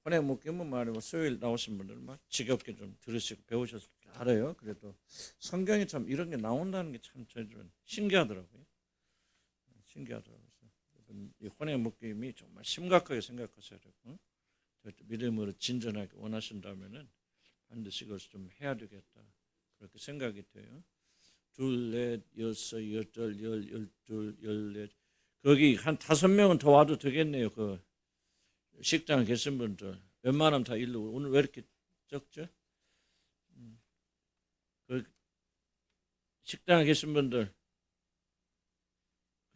혼의 묶임은 말이고 수요일 나오신 분들 막 지겹게 좀 들으시고 배우셨을 줄 알아요. 그래도 성경에 참 이런 게 나온다는 게 참 저는 신기하더라고요. 신기하더라고요. 이 혼의 묶임이 정말 심각하게 생각하셔야 되고 믿음으로 진전하게 원하신다면은 반드시 이것을 좀 해야 되겠다. 그렇게 생각이 돼요. 둘, 넷, 여섯, 여덟, 열둘, 열넷. 거기 한 5명은 더 와도 되겠네요. 그 식당에 계신 분들. 웬만하면 다 일로. 오늘 왜 이렇게 적죠? 그 식당에 계신 분들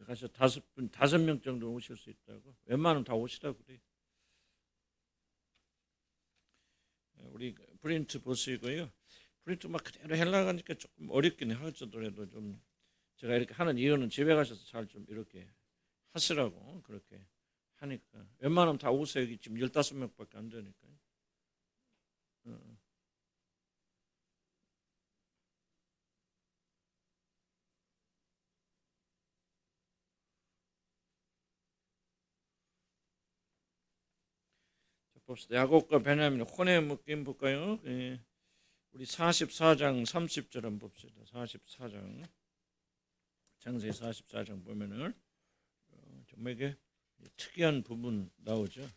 가서 5분, 5명 정도 오실 수 있다고. 웬만하면 다 오시라고 그래요. 우리 프린트 보시고요. 프린트 막 그대로 하려고 하니까 조금 어렵긴 하더라도 좀 제가 이렇게 하는 이유는 집에 가셔서 잘 좀 이렇게 하시라고 그렇게 하니까 웬만하면 다 오세요. 여기 지금 15명밖에 안 되니까요. 자, 봅시다. 야곱과 베냐민 혼의 묶임 볼까요? 예. 우리 44장 30절 한번 봅시다. 44장 창세기 44장 보면은 정말 이게 특이한 부분 나오죠.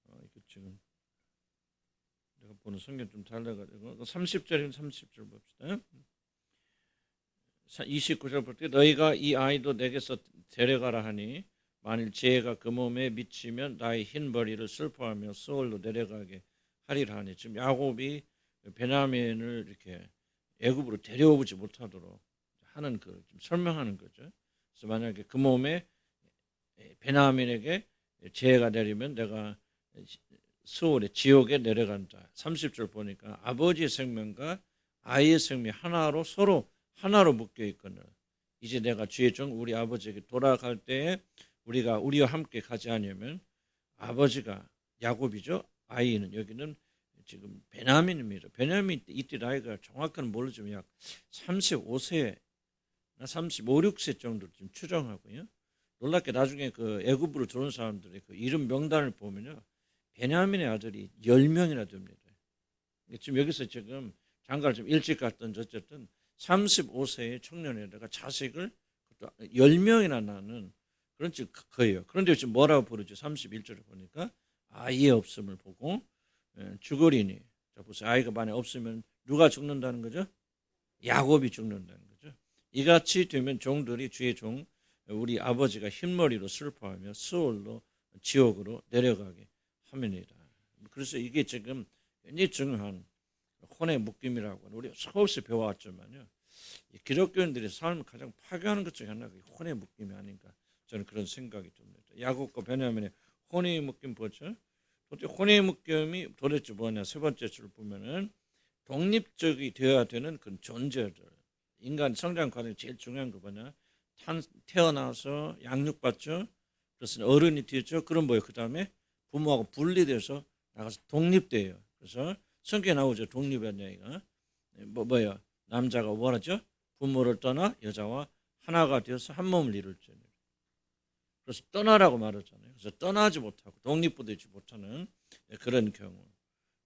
이거 지금 내가 보는 성경 좀 달라가지고 30절이면 30절 봅시다. 29절 볼 때 너희가 이 아이도 내게서 데려가라 하니 만일 지혜가 그 몸에 미치면 나의 흰 머리를 슬퍼하며 스올로 내려가게 하리라 하니 지금 야곱이 베냐민을 이렇게 애굽으로 데려오지 못하도록 하는 그 설명하는 거죠. 그래서 만약에 그 몸에 베냐민에게 지혜가 내리면 내가 스올에 지옥에 내려간다. 30절 보니까 아버지의 생명과 아이의 생명이 하나로 서로 하나로 묶여 있거늘 이제 내가 주의 종 우리 아버지에게 돌아갈 때에 우리가 우리와 함께 가지 않으면 아버지가 야곱이죠. 아이는 여기는 지금 베냐민입니다. 베냐민 이때 나이가 정확한 모르지만 약 35세, 35, 6세 정도 지금 추정하고요. 놀랍게 나중에 그 애굽으로 들어온 사람들의 그 이름 명단을 보면요. 베냐민의 아들이 10명이나 됩니다. 지금 여기서 지금 장가를 좀 일찍 갔던 어쨌든 35세의 청년에다가 자식을 10명이나 낳는 그런 거예요. 그런데 지금 뭐라고 부르죠? 31절에 보니까 아이의 없음을 보고 죽으리니. 자, 보세요. 아이가 만에 없으면 누가 죽는다는 거죠? 야곱이 죽는다는 거죠. 이같이 되면 종들이 주의 종 우리 아버지가 흰머리로 슬퍼하며 스올로 지옥으로 내려가게 하면이다. 그래서 이게 지금 굉장히 중요한 혼의 묶임이라고 우리 수없이 배워왔지만요. 기독교인들의 삶을 가장 파괴하는 것 중에 하나가 혼의 묶임이 아닌가 저는 그런 생각이 듭니다. 야곱과 베냐민의 혼의 묶임 보죠. 혼의 묶임이 도대체 뭐냐? 세 번째 줄 보면은 독립적이 되어야 되는 그 존재들. 인간 성장 과정이 제일 중요한 거 뭐냐? 태어나서 양육받죠. 그래서 어른이 되죠. 그럼 뭐예요? 그 다음에 부모하고 분리돼서 나가서 독립돼요. 그래서 성경에 나오죠. 독립이라는 얘기가. 뭐야? 남자가 뭐라죠? 부모를 떠나 여자와 하나가 되어서 한 몸을 이룰지. 그래서 떠나라고 말하잖아요. 그래서 떠나지 못하고 독립도 되지 못하는 그런 경우.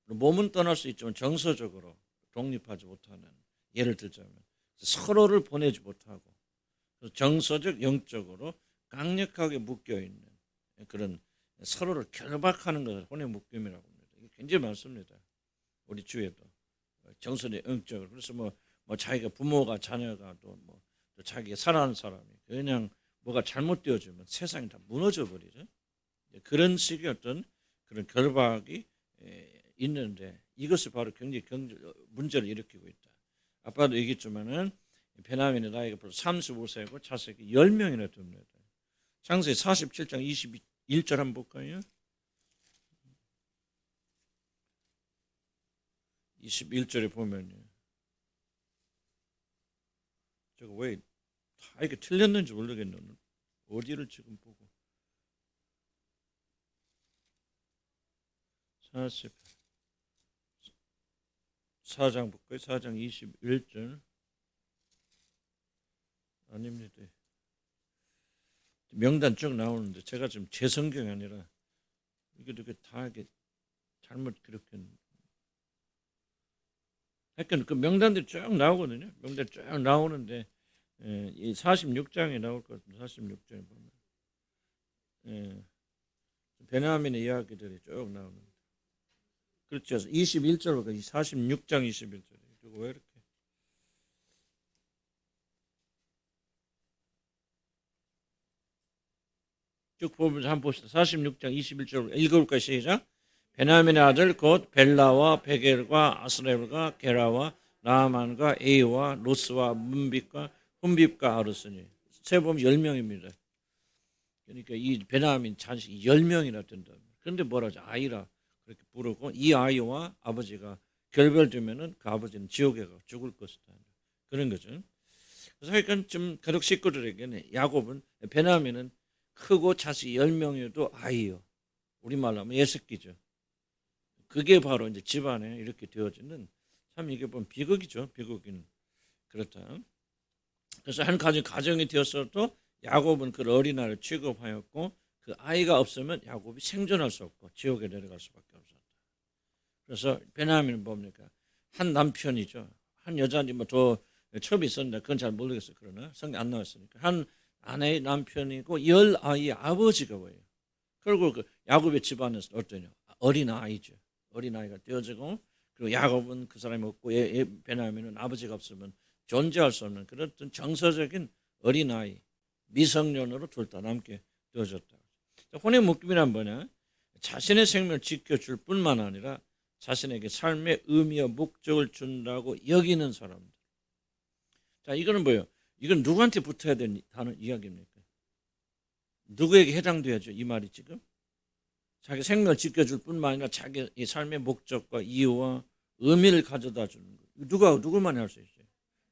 몸은 떠날 수 있지만 정서적으로 독립하지 못하는 예를 들자면 서로를 보내지 못하고 정서적 영적으로 강력하게 묶여 있는 그런 서로를 결박하는 것을 혼의 묶임이라고 합니다. 이게 굉장히 많습니다. 우리 주위에도 정서적 영적으로 그래서 뭐 자기가 부모가 자녀가 또 자기가 사랑하는 사람이 그냥 뭐가 잘못되어지면 세상이 다 무너져 버리죠. 그런 식의 어떤 그런 결박이 있는데 이것이 바로 굉장히 문제를 일으키고 있다. 아빠도 얘기했지만은 베냐민의 나이가 벌써 35세고 자식이 10명이나 됩니다. 창세기 47장 21절 한번 볼까요? 21절에 보면요. 제가 왜 다 이렇게 틀렸는지 모르겠네. 어디를 지금 보고 44장 볼까요? 4장 21절. 아닙니다. 명단 쭉 나오는데 제가 지금 제 성경이 아니라 이게 다 이게 잘못 그렇게 하여튼 그 명단들이 쭉 나오거든요. 명단 쭉 나오는데 이 46장에 나올 것 같습니다. 46장에 보면 베냐민의 이야기들이 쭉 나오는데 그렇죠. 21절부터 46장 21절. 그리고 왜 이렇게 쭉 보면서 한번 봅시다. 46장 21절 읽어볼까요? 시작. 베냐민의 아들 곧 벨라와 베겔과 아스레엘과 게라와 나아만과 에이와 로스와 문빗과 훈빗과 아르스니 세보면 10명입니다. 그러니까 이 베냐민 자식이 10명이나 된다. 그런데 뭐라 하죠? 아이라 그렇게 부르고 이 아이와 아버지가 결별되면은 그 아버지는 지옥에 가 죽을 것이다. 그런 거죠. 그래서 하여간 좀 가족 식구들에게는 야곱은 베냐민은 크고 자식이 10명이어도 아이요. 우리말로 하면 예새끼죠. 그게 바로 이제 집안에 이렇게 되어지는 참 이게 보면 비극이죠. 비극인 그렇다. 그래서 한 가정이 되었어도 야곱은 그 어린아이를 취급하였고 그 아이가 없으면 야곱이 생존할 수 없고 지옥에 내려갈 수밖에 없었다. 그래서 베냐민은 뭡니까? 한 남편이죠. 한 여자니 뭐 더 첩이 있었는데 그건 잘 모르겠어요. 그러나 성경 안 나왔으니까 한 아내의 남편이고 10아이의 아버지가 뭐예요? 결국 그 야곱의 집안에서 어떠냐? 어린아이죠. 어린아이가 되어지고 그리고 야곱은 그 사람이 없고 베냐민은 아버지가 없으면 존재할 수 없는 그런 정서적인 어린아이 미성년으로 둘 다 남게 되어졌다. 혼의 묶임이란 뭐냐? 자신의 생명을 지켜줄 뿐만 아니라 자신에게 삶의 의미와 목적을 준다고 여기는 사람들. 자, 이거는 뭐예요? 이건 누구한테 붙어야 되는 이야기입니까? 누구에게 해당돼야죠? 이 말이 지금 자기 생명을 지켜줄 뿐만 아니라 자기 삶의 목적과 이유와 의미를 가져다 주는 거. 누구만 할 수 있어요?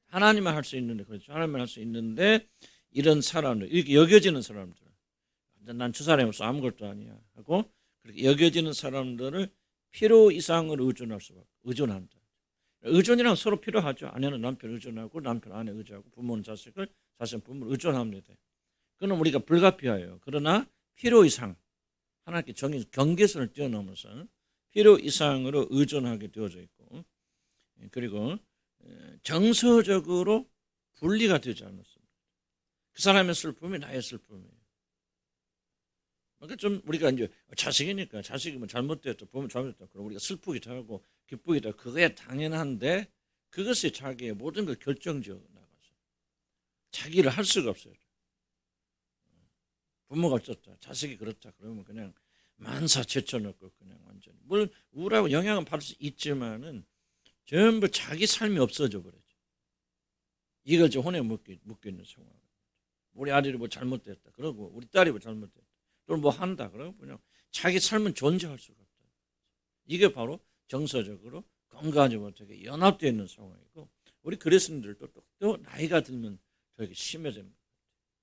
하나님만 할 수 있는데 그렇죠. 하나님만 할 수 있는데 이런 사람들 이렇게 여겨지는 사람들. 난 저 사람이 없어 아무것도 아니야 하고 그렇게 여겨지는 사람들을 필요 이상으로 의존한다. 의존이랑 서로 필요하죠. 아내는 남편 의존하고 남편 아내 의존하고 부모는 자식을 자식은 부모를 의존합니다. 그건 우리가 불가피해요. 그러나 필요 이상 하나님께 정해진 경계선을 뛰어넘어서 필요 이상으로 의존하게 되어져 있고 그리고 정서적으로 분리가 되지 않았습니다. 그 사람의 슬픔이 나의 슬픔이에요. 그러니까 좀 우리가 이제 자식이니까 자식이 뭐 잘못됐다 보면 잘못됐다 그럼 우리가 슬프기도 하고 기쁘기도 하고 그거야 당연한데 그것이 자기의 모든 걸 결정지어 나가서 자기를 할 수가 없어요. 부모가 어쩌다 자식이 그렇다 그러면 그냥 만사 제쳐놓고 그냥 완전히 물론 우울하고 영향은 받을 수 있지만은 전부 자기 삶이 없어져 버려요. 이걸 좀 혼에 묶여 있는 상황. 우리 아들이 뭐 잘못됐다 그러고 우리 딸이 뭐 잘못됐다 또는 뭐 한다 그러고 그냥 자기 삶은 존재할 수가 없다. 이게 바로 정서적으로 건강하지 못하게 연합되어 있는 상황이고 우리 그리스도인들도 또 나이가 들면 되게 심해집니다.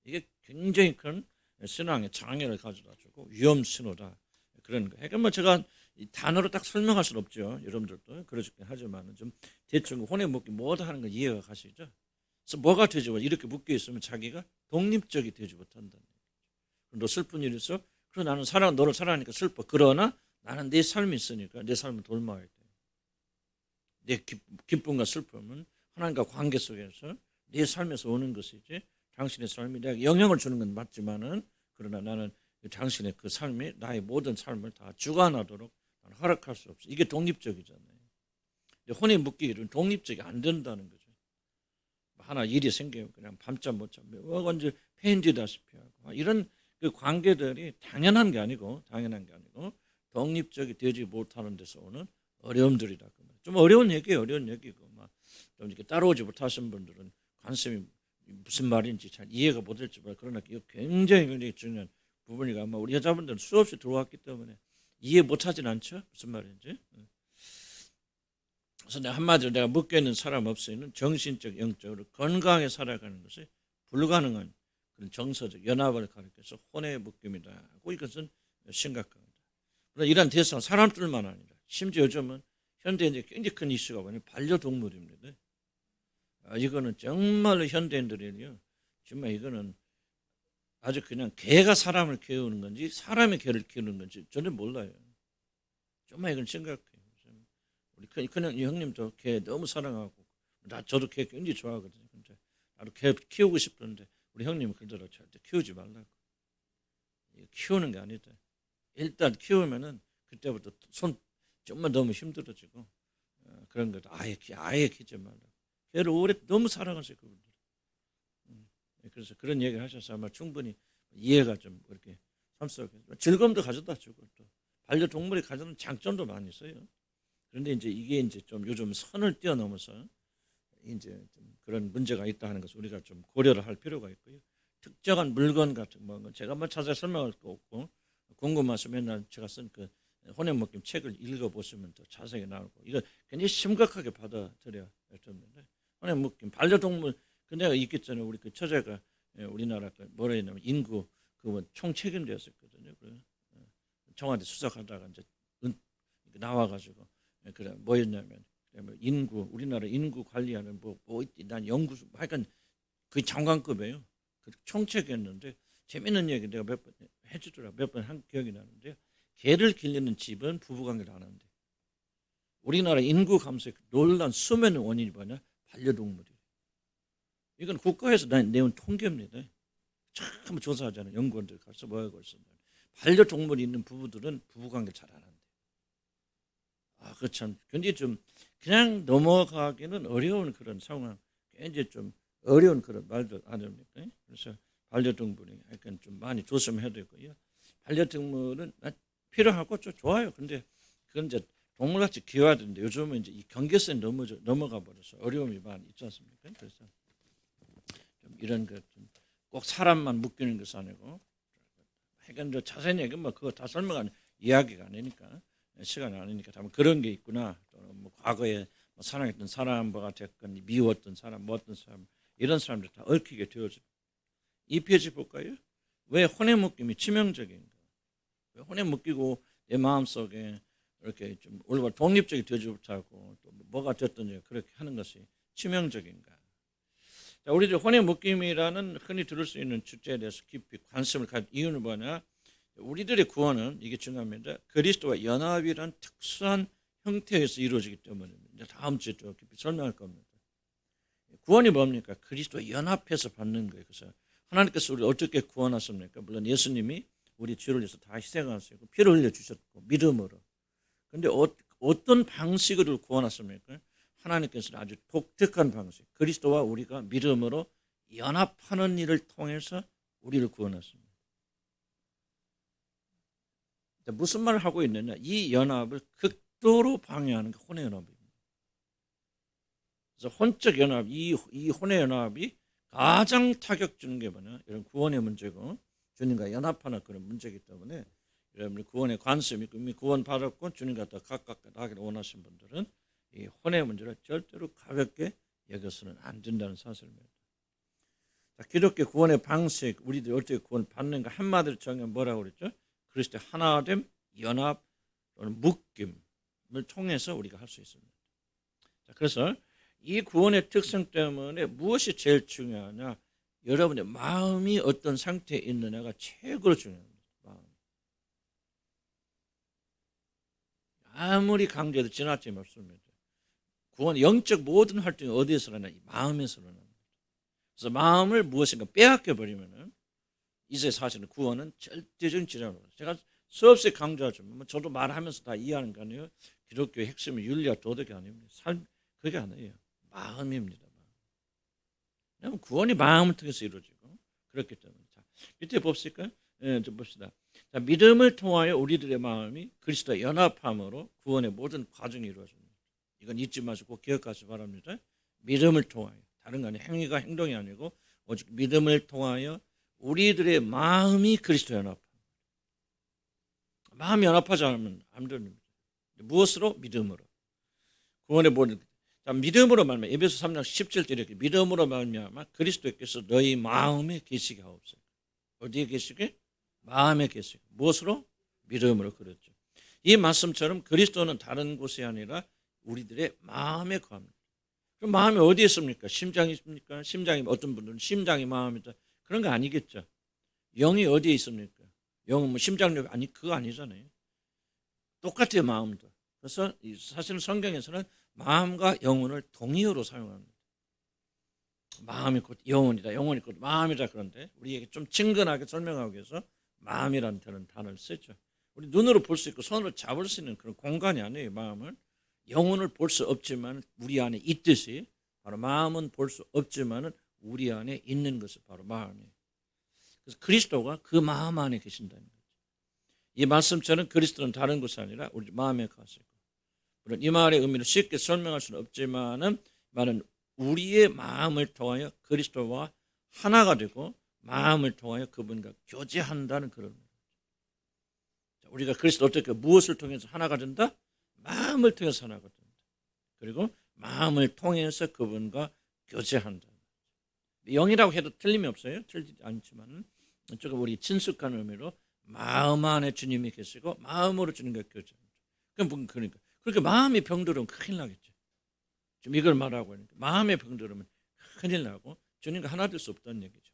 이게 굉장히 큰 신앙의 장애를 가져다 주고 위험 신호다 그런 거. 그러니까 뭐 제가 이 단어로 딱 설명할 수는 없죠. 여러분들도 그러시긴 하지만 좀 대충 혼에 묶기 뭐다 하는 거 이해가 가시죠. 그래서 뭐가 되지 이렇게 묶여 있으면 자기가 독립적이 되지 못한다는 거죠. 너 슬픈 일이 있어? 그럼 나는 너를 사랑하니까 슬퍼. 그러나 나는 내 삶이 있으니까 내 삶을 돌봐야 돼. 내 기쁨과 슬픔은 하나님과 관계 속에서 내 삶에서 오는 것이지 당신의 삶이 내가 영향을 주는 건 맞지만은 그러나 나는 당신의 그 삶이 나의 모든 삶을 다 주관하도록 나는 허락할 수 없어. 이게 독립적이잖아요. 혼이 묶이기는 독립적이 안 된다는 거죠. 하나 일이 생기면 그냥 밤잠 못 자면 언제 팬지다시피 하고 이런 그 관계들이 당연한 게 아니고 독립적이 되지 못하는 데서 오는 어려움들이다. 좀 어려운 얘기예요. 어려운 얘기고 좀 이렇게 따라오지 못하신 분들은 관심이 무슨 말인지 잘 이해가 못될지 몰라요. 그러나 이거 굉장히 중요한 부분이가 아마 우리 여자분들은 수없이 들어왔기 때문에 이해 못하진 않죠. 무슨 말인지. 그래서 한마디로 내가 묶여있는 사람 없이는 정신적 영적으로 건강하게 살아가는 것이 불가능한 그런 정서적 연합을 가리켜서 혼의 묶임이다 하고 이것은 심각합니다. 그러나 이러한 대상은 사람들만 아니라 심지어 요즘은 현대에 이제 굉장히 큰 이슈가 뭐냐면 반려동물입니다. 이거는 정말로 현대인들이요. 정말 이거는 아주 그냥 개가 사람을 키우는 건지 사람이 개를 키우는 건지 저는 몰라요. 정말 이건 심각해요. 우리 그냥 이 형님도 개 너무 사랑하고 저도 개 굉장히 좋아하거든요. 근데 나도 개 키우고 싶은데 우리 형님은 그대로 절대 키우지 말라고. 키우는 게 아니다. 일단 키우면은 그때부터 손 정말 너무 힘들어지고 그런 거다. 아예 키지 말라고. 개를 오래 너무 사랑하세요 그분들. 그래서 그런 얘기를 하셔서 아마 충분히 이해가 좀 그렇게 삶 속에 즐거움도 가져다 주고 또 반려동물이 가져는 장점도 많이 있어요. 그런데 이제 이게 이제 좀 요즘 선을 뛰어넘어서 이제 좀 그런 문제가 있다 하는 것을 우리가 좀 고려를 할 필요가 있고요. 특정한 물건 같은 뭐 제가 뭐 자세히 설명할 거 없고 궁금하시면 맨날 제가 쓴 그 혼인묶임 책을 읽어보시면 더 자세히 나오고 이거 굉장히 심각하게 받아들여야 됩니다. 혼인묶임 반려동물 그 내가 있겠잖아요. 우리 그 처제가 우리나라 그 뭐라 했냐면 인구 그 총책임자였었거든요. 그 청와대 수석하다가 이제 나와가지고 그래 뭐였냐면 뭐 인구 우리나라 인구 관리하는 난 연구소 하여간 그 장관급이에요. 그 총책이었는데 재밌는 얘기 내가 몇 번 해주더라 몇 번 한 기억이 나는데 개를 기르는 집은 부부관계를 안 한대. 우리나라 인구 감소의 놀란 수많은 원인이 뭐냐 반려동물이. 이건 국가에서 내온 통계입니다. 참 조사하잖아요. 연구원들 가서 뭐하고 있습니다. 반려동물이 있는 부부들은 부부관계 잘 안 한대. 그 참 굉장히 좀 그냥 넘어가기는 어려운 그런 상황, 굉장히 좀 어려운 그런 말들 아닙니까? 그래서 반려동물이 약간 좀 많이 조심해야 되고요. 반려동물은 필요하고 좀 좋아요. 근데 그건 이제 동물같이 키워야 되는데 요즘은 이제 이 경계선이 넘어가 버려서 어려움이 많이 있지 않습니까? 그래서 좀 이런 것 좀 꼭 사람만 묶이는 것이 아니고, 하여간 자세히 얘기하면 뭐 그거 다 설명한 이야기가 아니니까. 시간이 아니니까 다만 그런 게 있구나. 또는 뭐 과거에 뭐 사랑했던 사람과 됐건 미웠던 사람, 뭐 어떤 사람 이런 사람들 다 얽히게 되어져. 이 페이지 볼까요? 왜 혼의 묶임이 치명적인가? 왜 혼에 묶이고 내 마음 속에 이렇게 좀 올바른 독립적이 되지 못하고 또 뭐가 됐든지 그렇게 하는 것이 치명적인가? 자, 우리들 혼의 묶임이라는 흔히 들을 수 있는 주제에 대해서 깊이 관심을 가진 이유는 뭐냐? 우리들의 구원은 이게 중요합니다. 그리스도와 연합이란 특수한 형태에서 이루어지기 때문입니다. 다음 주에 좀 깊이 설명할 겁니다. 구원이 뭡니까? 그리스도와 연합해서 받는 거예요. 그래서 하나님께서 우리를 어떻게 구원하십니까? 물론 예수님이 우리 죄를 위해서 다 희생하시고 피를 흘려주셨고 믿음으로. 그런데 어떤 방식으로 구원하십니까? 하나님께서는 아주 독특한 방식, 그리스도와 우리가 믿음으로 연합하는 일을 통해서 우리를 구원하십니다. 무슨 말을 하고 있느냐? 이 연합을 극도로 방해하는 게 혼의 연합입니다. 그래서 혼적 연합, 이 혼의 연합이 가장 타격 주는 게 뭐냐? 이런 구원의 문제고 주님과 연합하는 그런 문제이기 때문에 여러분들 구원에 관심이 있고 이미 구원 받았고 주님과 더 가깝게 나기를 원하시는 분들은 이 혼의 문제를 절대로 가볍게 여겨서는 안 된다는 사실입니다. 자, 기독교 구원의 방식, 우리들이 어떻게 구원 받는가 한마디로 정하면 뭐라고 그랬죠? 그리스도의 하나됨, 연합 또는 묶임을 통해서 우리가 할 수 있습니다. 자, 그래서 이 구원의 특성 때문에 무엇이 제일 중요하냐? 여러분의 마음이 어떤 상태에 있느냐가 최고로 중요합니다. 아무리 강조해도 지나침이 없습니다. 구원 영적 모든 활동이 어디에서 일어나? 이 마음에서 일어납니다. 그래서 마음을 무엇인가 빼앗겨 버리면은 이제 사실은 구원은 절대적인 지장으로. 제가 수없이 강조하지만 저도 말하면서 다 이해하는 거 아니에요. 기독교의 핵심은 윤리와 도덕이 아닙니다. 그게 아니에요. 마음입니다. 왜냐하면 구원이 마음을 통해서 이루어지고 그렇기 때문에. 자, 밑에 봅시까? 좀 봅시다. 자, 믿음을 통하여 우리들의 마음이 그리스도와 연합함으로 구원의 모든 과정이 이루어집니다. 이건 잊지 마시고 꼭 기억하시기 바랍니다. 믿음을 통하여. 다른 거 아니에요. 행위가 행동이 아니고 오직 믿음을 통하여 우리들의 마음이 그리스도 연합. 마음이 연합하지 않으면 안 됩니다. 무엇으로? 믿음으로. 구원의 모든. 자, 믿음으로 말미암아 에베소 3장 17절 이렇게 믿음으로 말미암아 그리스도께서 너희 마음에 계시게 하옵소서. 어디에 계시게? 마음에 계시게. 무엇으로? 믿음으로. 그랬죠. 이 말씀처럼 그리스도는 다른 곳이 아니라 우리들의 마음에 거합니다. 그럼 마음이 어디에 있습니까? 심장이 있습니까? 심장이, 어떤 분들은 심장이 마음이다. 그런 거 아니겠죠. 영이 어디에 있습니까? 영은 뭐 심장력 아니, 그거 아니잖아요. 똑같아요, 마음도. 그래서 사실은 성경에서는 마음과 영혼을 동의어로 사용합니다. 마음이 곧 영혼이다, 영혼이 곧 마음이다. 그런데 우리에게 좀 친근하게 설명하기 위해서 마음이라는 단어를 쓰죠. 우리 눈으로 볼 수 있고 손으로 잡을 수 있는 그런 공간이 아니에요. 마음은 영혼을 볼 수 없지만 우리 안에 있듯이 바로 마음은 볼 수 없지만 우리 안에 있는 것이 바로 마음이에요. 그래서 그리스도가 그 마음 안에 계신다는 거죠. 이 말씀처럼 그리스도는 다른 것이 아니라 우리 마음에 가시고, 물론 이 말의 의미를 쉽게 설명할 수는 없지만은 말은 우리의 마음을 통하여 그리스도와 하나가 되고 마음을 통하여 그분과 교제한다는 그런 거예요. 우리가 그리스도 어떻게 무엇을 통해서 하나가 된다? 마음을 통해서 하나가 된다. 그리고 마음을 통해서 그분과 교제한다. 영이라고 해도 틀림이 없어요. 틀리지 않지만 조금 우리 친숙한 의미로 마음 안에 주님이 계시고 마음으로 주님과 교제합니다. 그러니까 그렇게 마음이 병들으면 큰일 나겠죠. 지금 이걸 말하고 있는데 마음의 병들으면 큰일 나고 주님과 하나 될 수 없다는 얘기죠.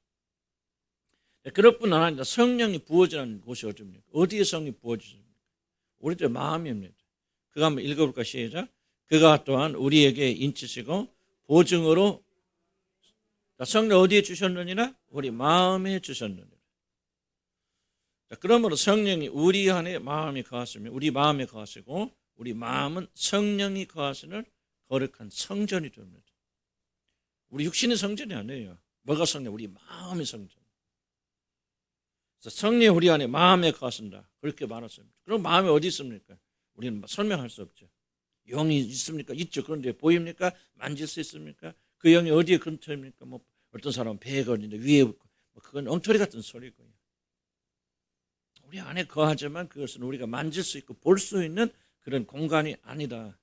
그럴 뿐 아니라 성령이 부어지는 곳이 어디입니까? 어디에 성령이 부어지십니까? 우리들 마음입니다. 그거 한번 읽어볼까? 시작. 그가 또한 우리에게 인치시고 보증으로, 성령 어디에 주셨느니라? 우리 마음에 주셨느니라. 그러므로 성령이 우리 안에 마음이 거하시면 우리 마음에 거하시고 우리 마음은 성령이 거하시는 거룩한 성전이 됩니다. 우리 육신의 성전이 아니에요. 뭐가 성전? 우리 마음의 성전. 그래서 성령이 우리 안에 마음에 거하신다. 그렇게 말했습니다. 그럼 마음이 어디 있습니까? 우리는 설명할 수 없죠. 영이 있습니까? 있죠. 그런데 보입니까? 만질 수 있습니까? 그 영이 어디에 근처입니까? 뭐 어떤 사람은 배에 걸리는데 위에 있고, 그건 엉터리 같은 소리고요. 우리 안에 거하지만 그것은 우리가 만질 수 있고 볼 수 있는 그런 공간이 아니다.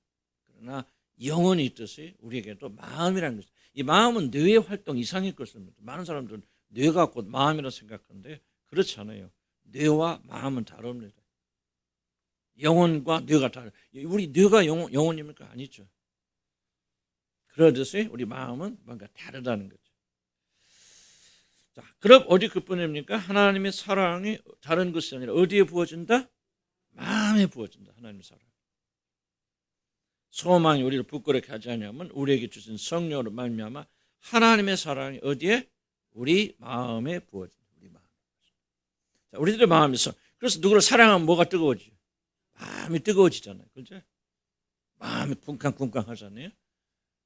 그러나 영혼이 있듯이 우리에게도 마음이라는 것이, 이 마음은 뇌의 활동 이상일 것입니다. 많은 사람들은 뇌가 곧 마음이라고 생각하는데 그렇지 않아요. 뇌와 마음은 다릅니다. 영혼과 뇌가 다르. 우리 뇌가 영혼입니까? 아니죠. 그러듯이 우리 마음은 뭔가 다르다는 거죠. 자, 그럼 어디 그뿐입니까? 하나님의 사랑이 다른 것이 아니라 어디에 부어진다? 마음에 부어진다. 하나님의 사랑. 소망이 우리를 부끄럽게 하지 않으면 우리에게 주신 성령으로 말미암아 하나님의 사랑이 어디에? 우리 마음에 부어진다. 우리 마음에. 자, 우리들의 마음에서, 그래서 누구를 사랑하면 뭐가 뜨거워지죠? 마음이 뜨거워지잖아요. 그죠? 마음이 쿵쾅쿵쾅 하잖아요.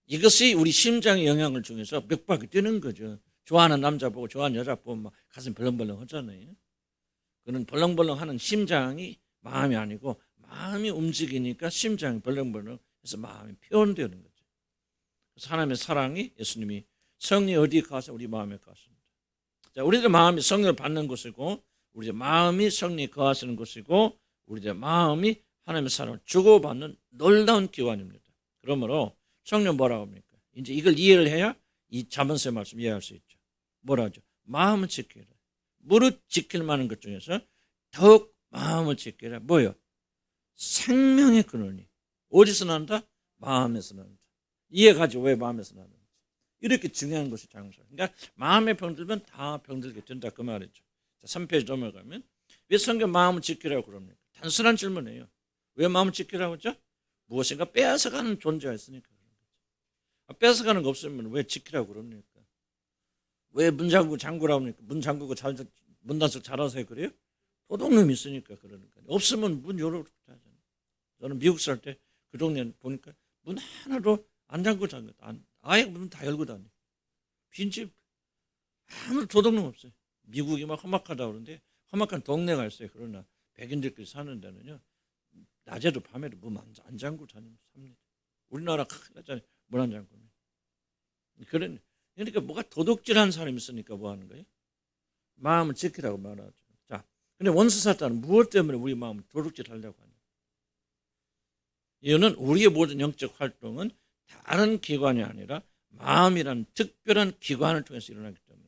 이것이 우리 심장의 영향을 중에서 몇 바퀴 뛰는 거죠. 좋아하는 남자 보고 좋아하는 여자 보면 막 가슴 벌렁벌렁 하잖아요. 그는 벌렁벌렁 하는 심장이 마음이 아니고 마음이 움직이니까 심장이 벌렁벌렁 해서 마음이 표현되는 거죠. 그래서 하나님의 사랑이, 예수님이 성령이 어디에 가서 우리 마음에 가십니다. 자, 우리들 마음이 성령을 받는 곳이고 우리의 마음이 성령이 거하시는 곳이고 우리의 마음이 하나님의 사랑을 주고받는 놀라운 기관입니다. 그러므로 성령 뭐라고 합니까? 이제 이걸 이해를 해야 이 잠언서의 말씀 이해할 수 있죠. 뭐라죠? 마음을 지키라. 무릇 지킬 만한 것 중에서 더욱 마음을 지키라. 뭐요? 생명의 근원이 어디서 난다? 마음에서 난다. 이해가지 왜 마음에서 나는지. 이렇게 중요한 것이 장사. 그러니까 마음에 병들면 다 병들게 된다 그 말이죠. 자, 3페이지 넘어가면 왜 성경 마음을 지키라고 그럽니까? 단순한 질문이에요. 왜 마음을 지키라고 하죠? 무엇인가 빼앗아가는 존재가 있으니까. 뺏어가는 거 없으면 왜 지키라고 그럽니까? 왜 문 잠그라고 합니까? 문 잠그고 문 단속 잘하세요 그래요? 도둑놈이 있으니까 그러니까. 없으면 문 열어놓고 하잖아요. 저는 미국 살 때 그 동네 보니까 문 하나도 안 잠그고 아예 문 다 열고 다녀. 빈집 아무 도둑놈 없어요. 미국이 막 험악하다 그러는데 험악한 동네가 있어요. 그러나 백인들끼리 사는 데는요. 낮에도 밤에도 문 안 잠그고 다니면서 삽니다. 우리나라 큰일 났잖아요. 문 안 잠그면. 그러니까 뭐가 도둑질한 사람이 있으니까 뭐 하는 거예요? 마음을 지키라고 말하죠. 자, 근데 원수 사탄은 무엇 때문에 우리 마음을 도둑질 하려고 하냐? 이유는 우리의 모든 영적 활동은 다른 기관이 아니라 마음이라는 특별한 기관을 통해서 일어나기 때문에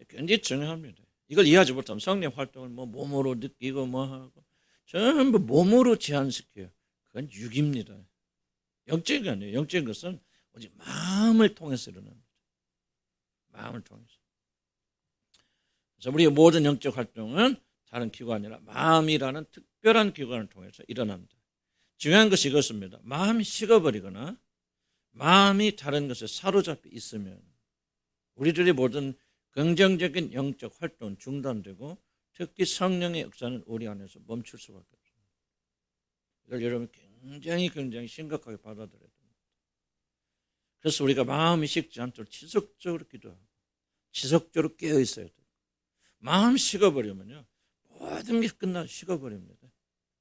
굉장히 중요합니다. 이걸 이해하지 못하면 성령 활동을 뭐 몸으로 느끼고 뭐 하고 전부 몸으로 제한시켜요. 그건 육입니다. 영적이 아니에요. 영적인 것은 오직 마음을 통해서 일어납니다. 마음을 통해서. 그래서 우리의 모든 영적 활동은 다른 기관이 아니라 마음이라는 특별한 기관을 통해서 일어납니다. 중요한 것이 이것입니다. 마음이 식어버리거나 마음이 다른 것에 사로잡혀 있으면 우리들의 모든 긍정적인 영적 활동은 중단되고 특히 성령의 역사는 우리 안에서 멈출 수밖에 없습니다. 이걸 여러분 굉장히 심각하게 받아들여야 됩니다. 그래서 우리가 마음이 식지 않도록 지속적으로 기도하고 지속적으로 깨어 있어야 돼요. 마음이 식어버리면요 모든 게 끝나서 식어버립니다.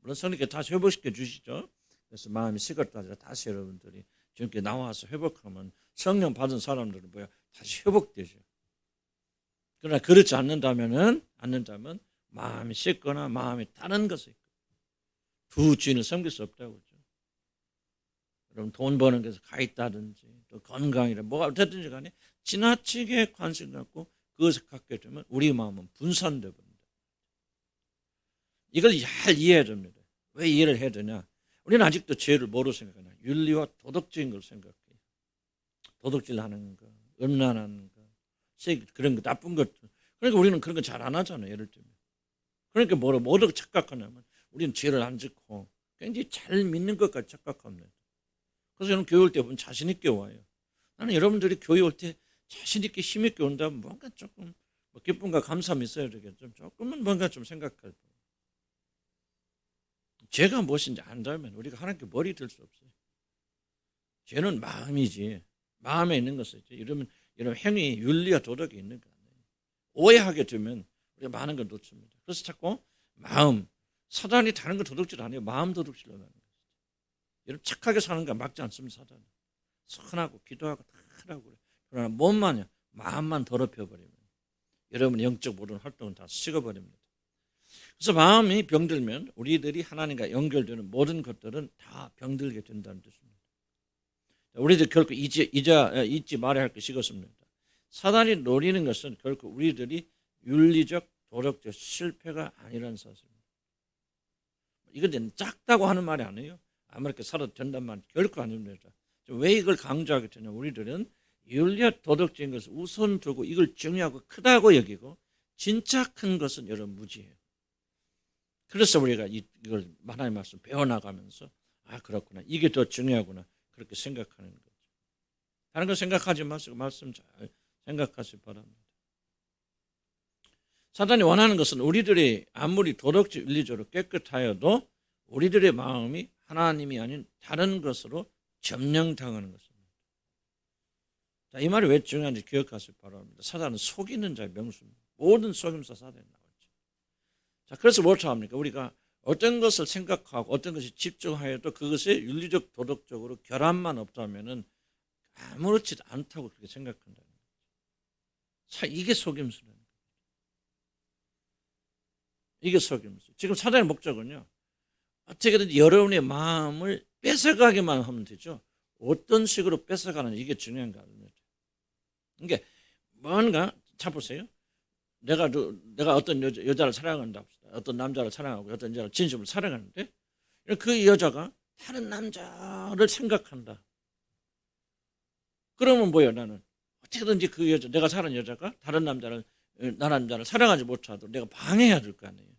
물론 성령께 다시 회복시켜 주시죠. 그래서 마음이 식었다 다시 여러분들이 주님께 나와서 회복하면 성령 받은 사람들은 뭐야 다시 회복되죠. 그러나 그렇지 않는다면 마음이 식거나 마음이 다른 것에 있고 두 주인을 섬길 수 없다고 그러죠. 여러분 돈 버는 것에 가 있다든지 또 건강이라 뭐가 어쨌든지 간에 지나치게 관심 갖고 그것을 갖게 되면 우리 마음은 분산되어 버립니다. 이걸 잘 이해해야 됩니다. 왜 이해를 해야 되냐? 우리는 아직도 죄를 뭐로 생각하냐? 윤리와 도덕적인 걸 생각해요. 도덕질하는 거, 음란하는 거, 그런 거 나쁜 것. 그러니까 우리는 그런 거 잘 안 하잖아요. 예를 들면. 그러니까 뭐로 착각하냐면 우리는 죄를 안 짓고 굉장히 잘 믿는 것까지 착각합니다. 그래서 저는 교회 올 때 보면 자신 있게 와요. 나는 여러분들이 교회 올 때 자신 있게 힘 있게 온다면 뭔가 조금 기쁨과 감사함이 있어야 되겠죠. 조금은 뭔가 좀 생각할 거. 죄가 무엇인지 안다면 우리가 하나님께 머리 들 수 없어요. 죄는 마음이지. 마음에 있는 것이지. 이러면 행위, 윤리와 도덕이 있는 거 아니에요. 오해하게 되면 우리가 많은 걸 놓칩니다. 그래서 자꾸 마음, 사단이 다른 거 도둑질 안 해요. 마음 도둑질로 하는 거예요. 여러분 착하게 사는 거 막지 않습니다. 사단은. 선하고 기도하고 다 하라고 그래요. 그러나 몸만요. 마음만 더럽혀 버리면 여러분의 영적 모든 활동은 다 식어버립니다. 그래서 마음이 병들면 우리들이 하나님과 연결되는 모든 것들은 다 병들게 된다는 뜻입니다. 우리들 결코 잊지 말아야 할 것이 이것입니다. 사단이 노리는 것은 결코 우리들이 윤리적, 도덕적 실패가 아니라는 사실입니다. 이건 작다고 하는 말이 아니에요. 아무렇게 살아도 된다는 말 결코 아닙니다. 왜 이걸 강조하게 되냐? 우리들은 윤리와 도덕적인 것을 우선 두고 이걸 중요하고 크다고 여기고 진짜 큰 것은 여러분 무지해요. 그래서 우리가 이걸 하나님의 말씀 배워나가면서 아 그렇구나 이게 더 중요하구나 그렇게 생각하는 거죠. 다른 거 생각하지 마시고 말씀 잘 생각하시기 바랍니다. 사단이 원하는 것은 우리들이 아무리 도덕적 윤리적으로 깨끗하여도 우리들의 마음이 하나님이 아닌 다른 것으로 점령당하는 것입니다. 자, 이 말이 왜 중요한지 기억하시기 바랍니다. 사단은 속이는 자의 명수입니다. 모든 속임수 사단이 나오죠. 자, 그래서 뭘 합니까? 우리가 어떤 것을 생각하고 어떤 것이 집중하여도 그것이 윤리적 도덕적으로 결함만 없다면은 아무렇지도 않다고 그렇게 생각한다는 거죠. 자, 이게 속임수라는 거예요. 이게 속임수. 지금 사단의 목적은요. 어떻게든 여러분의 마음을 뺏어가기만 하면 되죠. 어떤 식으로 뺏어가는지 이게 중요한 거 아닙니다. 그러니까 뭔가 잡으세요. 내가 어떤 여자를 사랑한다 합시다. 어떤 남자를 사랑하고 어떤 여자를 진심으로 사랑하는데 그 여자가 다른 남자를 생각한다. 그러면 뭐예요? 나는 어떻게든지 그 여자, 내가 사랑하는 여자가 다른 남자를 사랑하지 못하도록 내가 방해해야 될 거 아니에요.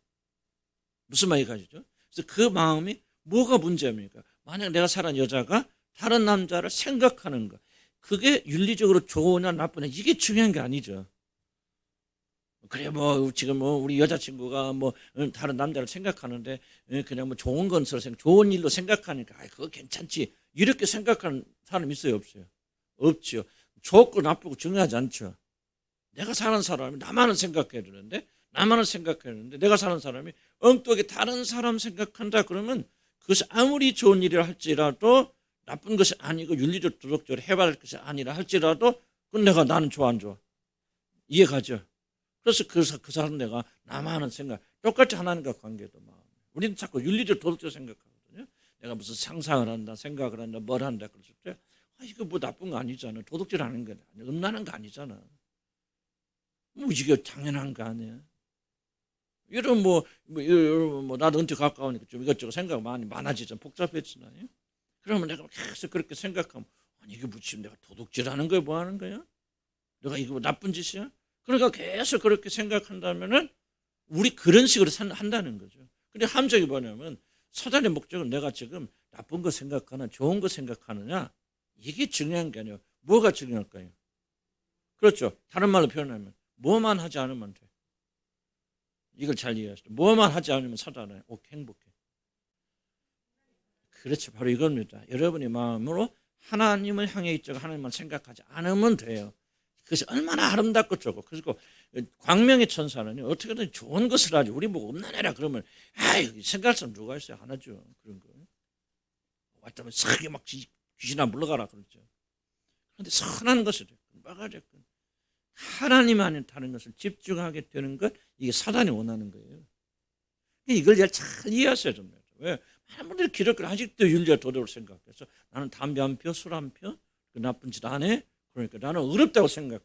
무슨 말이 가시죠? 그래서 그 마음이 뭐가 문제입니까? 만약 내가 사랑하는 여자가 다른 남자를 생각하는 거, 그게 윤리적으로 좋으냐 나쁘냐 이게 중요한 게 아니죠. 그래 지금 우리 여자친구가 다른 남자를 생각하는데 그냥 좋은 건서 좋은 일로 생각하니까 그거 괜찮지 이렇게 생각하는 사람 있어요 없어요? 없죠. 좋고 나쁘고 중요하지 않죠. 내가 사는 사람이 나만을 생각해야 되는데 내가 사는 사람이 엉뚱하게 다른 사람 생각한다 그러면 그것이 아무리 좋은 일이라 할지라도 나쁜 것이 아니고 윤리적 도덕적으로 해봐야 할 것이 아니라 할지라도 그건 나는 좋아 안 좋아 이해가죠. 그래서 그 사람 내가 나만은 생각 똑같이 하나님과 관계도 마음. 우리는 자꾸 윤리적 도덕적 생각하거든요. 내가 무슨 상상을 한다 생각을 한다 뭘 한다 그랬을 때 이거 나쁜 거 아니잖아. 도덕질 하는 거 아니야. 음란한 거 아니잖아. 이게 당연한 거 아니야. 이런 나도 은퇴 가까우니까 좀 이것저것 생각 많아지잖아. 복잡해지나요? 그러면 내가 계속 그렇게 생각하면 아니 이게 무슨 내가 도둑질하는 거야 뭐 하는 거야? 내가 이거 뭐 나쁜 짓이야? 그러니까 계속 그렇게 생각한다면은 우리 그런 식으로 한다는 거죠. 근데 함정이 뭐냐면 사단의 목적은 내가 지금 나쁜 거 생각하나 좋은 거 생각하느냐 이게 중요한 게 아니에요. 뭐가 중요할까요? 그렇죠. 다른 말로 표현하면 뭐만 하지 않으면 돼. 이걸 잘 이해하시죠. 뭐만 하지 않으면 사단은 행복해. 그렇죠. 바로 이겁니다. 여러분의 마음으로 하나님을 향해 있죠. 하나님만 생각하지 않으면 돼요. 그것이 얼마나 아름답고 좋고. 그리고 광명의 천사는요. 어떻게든 좋은 것을 하지. 우리 보고 없나내라 그러면 아이 생각할 사람 누가 있어요. 안 하죠. 그런 거. 왔다면 세게 막 귀신아 물러가라 그러죠. 그런데 선한 것을 했건 뭐가 됐건 하나님 안에 다른 것을 집중하게 되는 것 이게 사단이 원하는 거예요. 이걸 잘 이해하셔야 됩니다. 왜? 많은 분들이 기독교를 아직도 윤리와 도덕을 생각해서 나는 담배 한 펴, 술 한 펴, 그 나쁜 짓 안 해. 그러니까 나는 어렵다고 생각해요.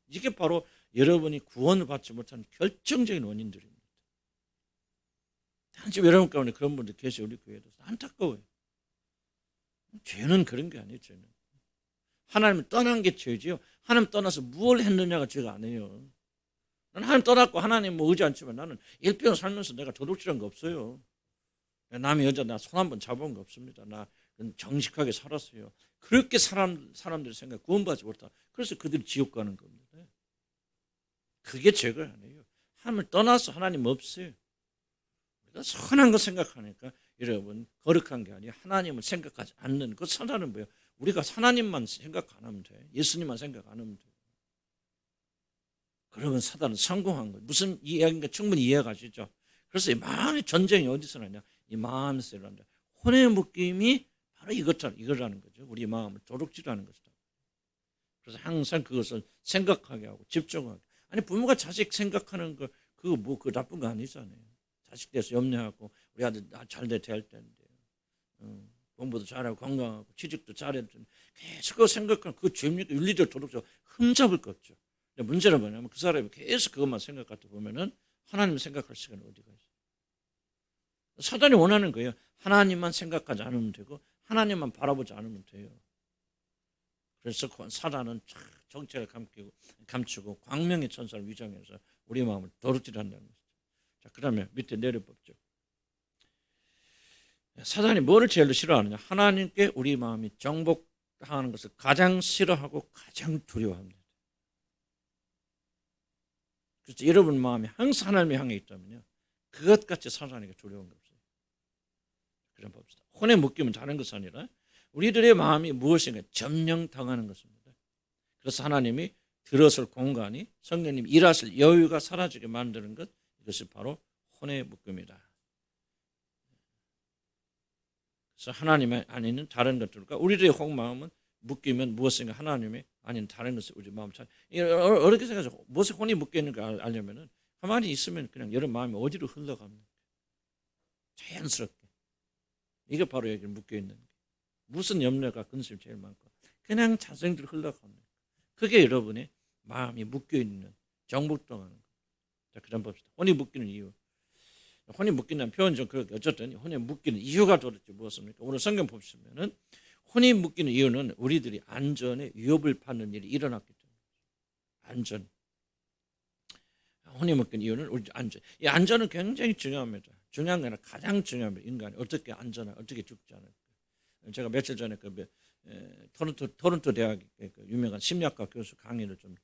이게 바로 여러분이 구원을 받지 못한 결정적인 원인들입니다. 단지 여러분 가운데 그런 분들 계세요. 우리 교회에서 안타까워요. 죄는 그런 게 아니에요. 죄는 하나님을 떠난 게 죄지요. 하나님 떠나서 무엇을 했느냐가 죄가 아니에요. 나는 하나님 떠났고 하나님 의지 않지만 나는 일평 살면서 내가 도둑질한 거 없어요. 남의 여자 나 손 한 번 잡아본 거 없습니다. 나 정직하게 살았어요. 그렇게 사람들이 생각 구원받지 못하고 그래서 그들이 지옥 가는 겁니다. 그게 죄가 아니에요. 하나님을 떠나서 하나님 없어요. 우리가 선한 거 생각하니까 여러분 거룩한 게 아니에요. 하나님을 생각하지 않는 그 선하는 뭐예요? 우리가 하나님만 생각 안 하면 돼. 예수님만 생각 안 하면 돼. 그러면 사단은 성공한 거예요. 무슨 이야기인가 충분히 이해가시죠? 그래서 이 마음의 전쟁이 어디서 나냐? 이 마음에서 일어난다. 혼의 묶임이 바로 이거라는 거죠. 우리 마음을 도둑질하는 것이다. 그래서 항상 그것을 생각하게 하고 집중하게. 아니 부모가 자식 생각하는 거 그거 그 나쁜 거 아니잖아요. 자식 대해서 염려하고 우리 아들 잘돼 될 텐데 공부도 잘하고 건강하고 취직도 잘해야 되는데 계속 그거 생각하는 그 죄입니까? 윤리적 도덕적 흠잡을 거 없죠. 근데 문제는 뭐냐면 그 사람이 계속 그것만 생각하다 보면은 하나님 생각할 시간이 어디가 있어요. 사단이 원하는 거예요. 하나님만 생각하지 않으면 되고 하나님만 바라보지 않으면 돼요. 그래서 사단은 정체를 감추고 광명의 천사를 위장해서 우리 마음을 도둑질한다는 것이죠. 자, 그다음에 밑에 내려보죠. 사단이 뭐를 제일 싫어하느냐? 하나님께 우리 마음이 정복하는 것을 가장 싫어하고 가장 두려워합니다. 그래서 여러분 마음이 항상 하나님을 향해 있다면요. 그것같이 사단에게 두려운 게 없어요. 그럼 봅시다. 혼에 묶이면 다른 것이 아니라 우리들의 마음이 무엇인가 점령당하는 것입니다. 그래서 하나님이 들어설 공간이 성령님이 일하실 여유가 사라지게 만드는 것 이것이 바로 혼의 묶음이다. 그래서 하나님의 아닌 다른 것들과 우리들의 마음은 묶이면 무엇인가 하나님의 아닌 다른 것을 우리 마음 잘 어렵게 생각하죠. 무엇에 혼이 묶여 있는가 알려면은 가만히 있으면 그냥 여러분 마음이 어디로 흘러갑니까? 자연스럽게. 이게 바로 여기 묶여 있는 게. 무슨 염려가 근심이 제일 많고 그냥 자생대로 흘러갑니다. 그게 여러분의 마음이 묶여 있는 정복당하는 거. 자, 그다음 봅시다. 혼이 묶이는 이유. 혼이 묶인다는 표현 좀 그렇게 어쨌든 혼이 묶이는 이유가 도대체 무엇입니까? 오늘 성경 보시면은 혼이 묶이는 이유는 우리들이 안전에 위협을 받는 일이 일어났기 때문에 안전. 혼이 묶인 이유는 우리 안전. 이 안전은 굉장히 중요합니다. 중요한 게 아니라 가장 중요합니다. 인간이 어떻게 안전하고 어떻게 죽지 않을까. 제가 며칠 전에 토론토 대학 유명한 심리학과 교수 강의를 좀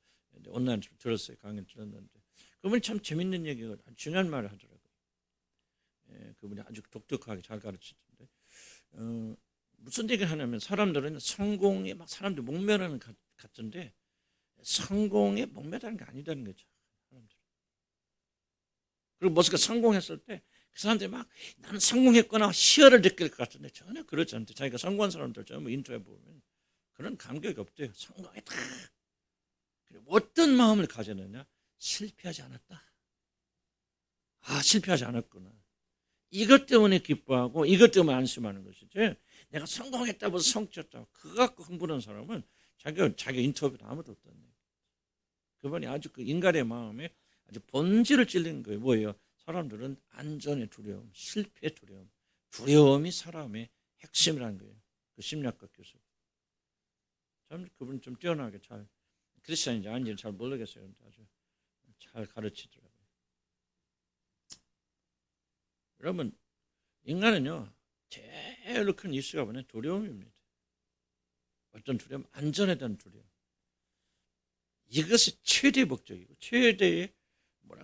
온라인으로 들었어요. 강의를 들었는데 그분이 참 재밌는 얘기가 중요한 말을 하더라고요. 그분이 아주 독특하게 잘 가르치던데 무슨 얘기를 하냐면 사람들은 성공에 막 사람들 목매라는 것 같은데 성공에 목매다는 게 아니다는 거죠. 사람들. 그리고 무엇인가 성공했을 때 그 사람들이 막 나는 성공했거나 희열을 느낄 것 같은데 전혀 그렇지 않대. 자기가 성공한 사람들 전부 인터뷰해 보면 그런 감격이 없대요. 성공했다. 그리고 어떤 마음을 가졌느냐? 실패하지 않았다. 아, 실패하지 않았구나. 이것 때문에 기뻐하고 이것 때문에 안심하는 것이지. 내가 성공했다고 성취했다고 그거 갖고 흥분한 사람은 자기가 인터뷰도 아무도 없다는 얘기예요. 그분이 아주 그 인간의 마음에 아주 본질을 찔린 거예요. 뭐예요? 사람들은 안전의 두려움, 실패의 두려움, 두려움이 사람의 핵심이라는 거예요. 그 심리학과 교수. 참 그분 좀 뛰어나게 잘 크리스천인지 아닌지는 잘 모르겠어요. 아주 잘 가르치더라고요. 여러분, 인간은요 제일 큰 이슈가 뭐냐? 두려움입니다. 어떤 두려움? 안전에 대한 두려움. 이것이 최대 목적이고 최대의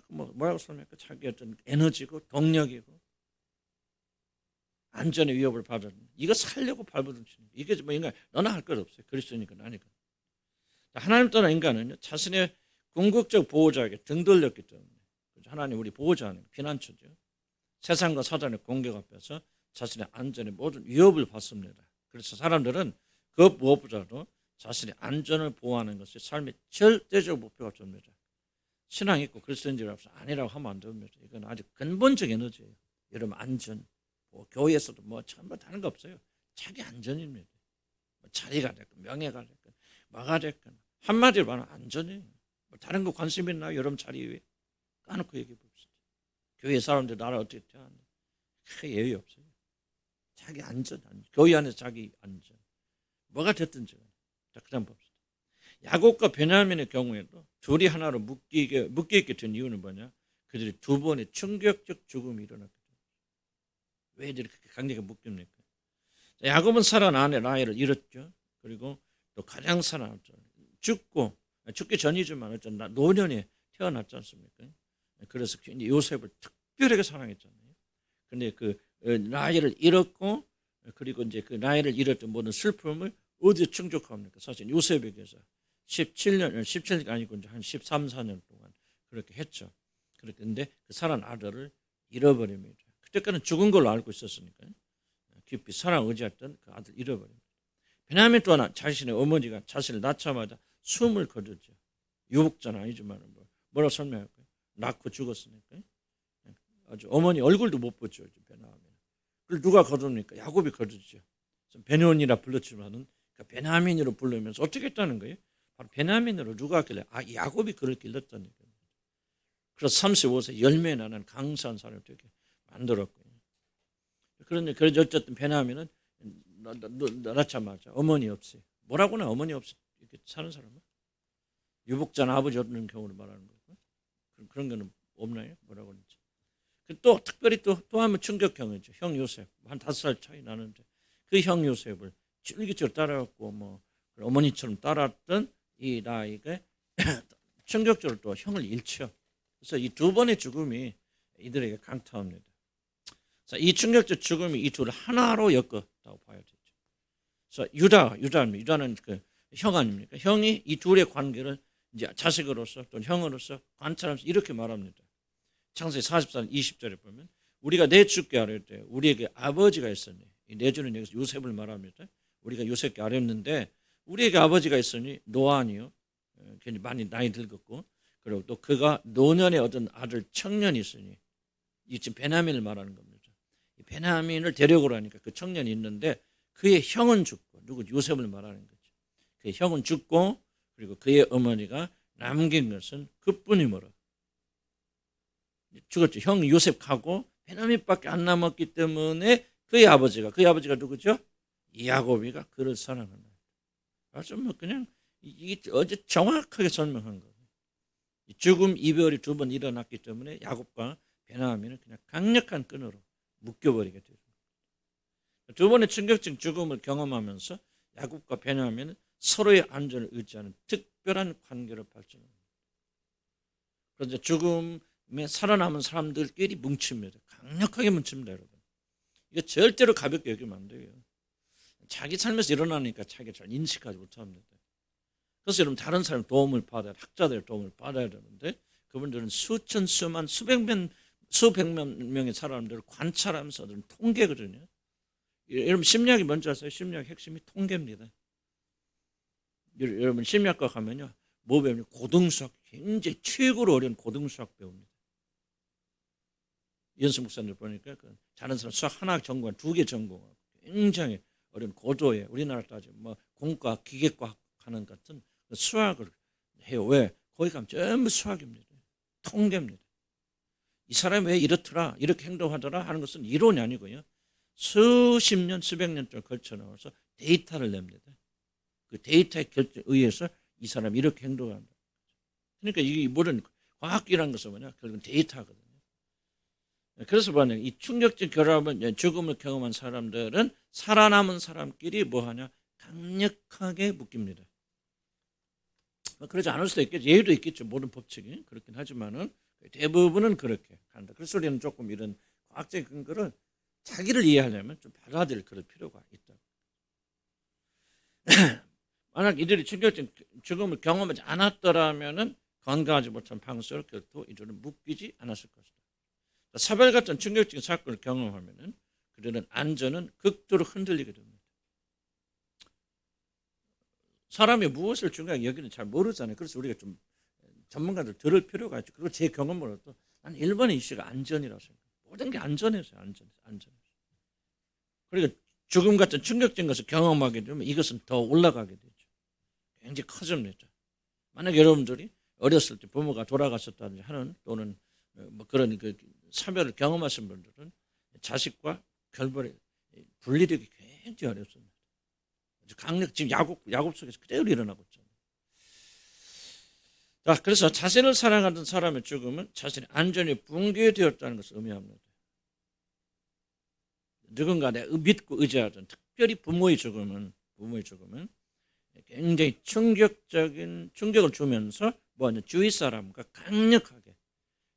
뭐라고 설명할까? 자기 어떤 에너지고 동력이고 안전의 위협을 받는 이거 살려고 발버둥치는 이게 뭐 인간 너나 할 것 없어요. 그리스도니까 나니까. 하나님 떠난 인간은 자신의 궁극적 보호자에게 등 돌렸기 때문에 하나님 우리 보호자 아니고 피난처죠. 세상과 사단의 공격 앞에서 자신의 안전에 모든 위협을 받습니다. 그래서 사람들은 그 무엇보다도 자신의 안전을 보호하는 것이 삶의 절대적 목표가 됩니다. 신앙 있고 그리스도인이라고 아니라고 하면 안 됩니다. 이건 아주 근본적 에너지예요. 여러분 안전, 뭐 교회에서도 뭐 전부 다른 거 없어요. 자기 안전입니다. 뭐 자리가 됐건 명예가 됐건 뭐가 됐건 한마디로 말하면 안전이에요. 뭐 다른 거 관심 있나요? 여러분 자리 위에 까놓고 얘기해 봅시다. 교회 사람들 나라 어떻게 태어났는데 크게 예의 없어요. 자기 안전. 교회 안에서 자기 안전. 뭐가 됐든지. 자, 그 다음 봅시다. 야곱과 베냐민의 경우에도 둘이 하나로 묶여있게 된 이유는 뭐냐? 그들이 두 번의 충격적 죽음이 일어났기 때문에. 왜 이렇게 강력하게 묶입니까? 야곱은 사랑 아내 라헬을 잃었죠. 그리고 또 가장 사랑했죠. 죽기 전이지만 어떤 노년에 태어났지 않습니까? 그래서 요셉을 특별하게 사랑했잖아요. 근데 그 라헬을 잃었고 그리고 이제 그 라헬을 잃었던 모든 슬픔을 어디에 충족합니까? 사실 요셉에게서 17년 아니고 이제 한 13, 14년 동안 그렇게 했죠. 그런데 그 사랑 아들을 잃어버립니다. 그때까지는 죽은 걸로 알고 있었으니까요. 깊이 사랑 의지했던 그 아들 잃어버립니다. 베냐민 또한 자신의 어머니가 자신을 낳자마자 숨을 거두죠. 유복자는 아니지만 뭐라고 설명할까요? 낳고 죽었으니까요. 아주 어머니 얼굴도 못 보죠. 베냐민. 그걸 누가 거둡니까? 야곱이 거두죠. 베냐민이라 불렀지만은 베냐민으로 부르면서 어떻게 했다는 거예요? 바로 베냐민으로 누가 했길래 야곱이 그를 길렀다는 거예요. 그래서 35세 열매 나는 강사한 사람을 되게 만들었고요. 그런데 어쨌든 베냐민은 낳자마자 어머니 없이 뭐라고나 어머니 없이 이렇게 사는 사람은 유복자나 아버지 없는 경우를 말하는 거고 그런 거는 없나요? 뭐라고 그러지? 또 특별히 또 한 번 충격형이죠. 형 요셉 한 5살 차이 나는데 그 형 요셉을 쫄깃쫄깃 따라왔고 뭐 어머니처럼 따랐던 이 나이가 충격적으로 또 형을 잃죠. 그래서 이 두 번의 죽음이 이들에게 강타합니다. 자, 이 충격적 죽음이 이 둘을 하나로 엮었다고 봐야 되죠. 그래서 유다는 그 형 아닙니까? 형이 이 둘의 관계를 이제 자식으로서 또 형으로서 관찰하면서 이렇게 말합니다. 창세기 44장 20절에 보면 우리가 내주께 아뢰 때 우리에게 아버지가 있으니 이 내주는 여기서 요셉을 말합니다. 우리가 요셉께 아뢰었는데 우리에게 아버지가 있으니 노아니요. 괜히 많이 나이 들었고 그리고 또 그가 노년에 얻은 아들 청년이 있으니 이 지금 베냐민을 말하는 겁니다. 이 베냐민을 데려오라 하니까 그 청년이 있는데 그의 형은 죽고 누구 요셉을 말하는 거죠. 그의 형은 죽고 그리고 그의 어머니가 남긴 것은 그뿐이므로 죽었죠. 형 요셉 가고 베냐민밖에 안 남았기 때문에 그의 아버지가 누구죠? 야곱이가 그를 사랑한다. 아주 뭐 그냥 어제 정확하게 설명한 거예요. 죽음 이별이 두 번 일어났기 때문에 야곱과 베냐민은 그냥 강력한 끈으로 묶여버리게 되죠. 두 번의 충격적 죽음을 경험하면서 야곱과 베냐민은 서로의 안전을 의지하는 특별한 관계를 발전합니다. 그래서 죽음에 살아남은 사람들끼리 뭉칩니다. 강력하게 뭉칩니다, 여러분. 이거 절대로 가볍게 여기면 안 돼요. 자기 삶에서 일어나니까 자기가 잘 인식하지 못합니다. 그래서 여러분 다른 사람 도움을 받아야 학자들의 도움을 받아야 되는데 그분들은 수천, 수만, 수백만 명의 사람들을 관찰하면서 통계거든요. 여러분 심리학이 뭔지 아세요? 심리학 핵심이 통계입니다. 여러분 심리학과 가면요. 뭐 배우냐? 고등수학, 굉장히 최고로 어려운 고등수학 배웁니다. 이현수 목사님 보니까 다른 사람 수학 하나 전공한 2개 전공하고 굉장히 어려운 고도의 우리나라 따지면 뭐 공과 기계과학 하는 같은 수학을 해요. 왜? 거기 가면 전부 수학입니다. 통계입니다. 이 사람이 왜 이렇더라, 이렇게 행동하더라 하는 것은 이론이 아니고요. 수십 년, 수백 년 동안 걸쳐 나와서 데이터를 냅니다. 그 데이터에 의해서 이 사람이 이렇게 행동한다. 그러니까 이게 모든 과학이라는 것은 뭐냐? 결국은 데이터거든요. 그래서 뭐냐? 이 충격적 결함은 죽음을 경험한 사람들은 살아남은 사람끼리 뭐하냐? 강력하게 묶입니다. 그러지 않을 수도 있겠죠. 예의도 있겠죠. 모든 법칙이. 그렇긴 하지만은 대부분은 그렇게 한다. 그래서 우리는 조금 이런 과학적인 근거를 자기를 이해하려면 좀 받아들일 그럴 필요가 있다. 만약 이들이 충격적 죽음을 경험하지 않았더라면은 건강하지 못한 방식으로 결코 이들은 묶이지 않았을 것이다. 사별 같은 충격적인 사건을 경험하면은 그들은 안전은 극도로 흔들리게 됩니다. 사람이 무엇을 중요하게 여기는 잘 모르잖아요. 그래서 우리가 좀 전문가들 들을 필요가 있죠. 그리고 제 경험으로도 난 1번의 이슈가 안전이라고 생각해요. 모든 게 안전해서요. 안전. 그리고 죽음 같은 충격적인 것을 경험하게 되면 이것은 더 올라가게 되죠. 굉장히 커집니다. 만약 여러분들이 어렸을 때 부모가 돌아가셨다든지 하는 또는 뭐 그런 그 사별을 경험하신 분들은 자식과 결별의 분리력이 굉장히 어렵습니다. 강력 지금 야곱 속에서 그대로 일어나고 있잖아요. 자, 그래서 자신을 사랑하던 사람의 죽음은 자신의 안전이 붕괴되었다는 것을 의미합니다. 누군가 내가 믿고 의지하던 특별히 부모의 죽음은 굉장히 충격을 주면서 주위 사람과 강력하게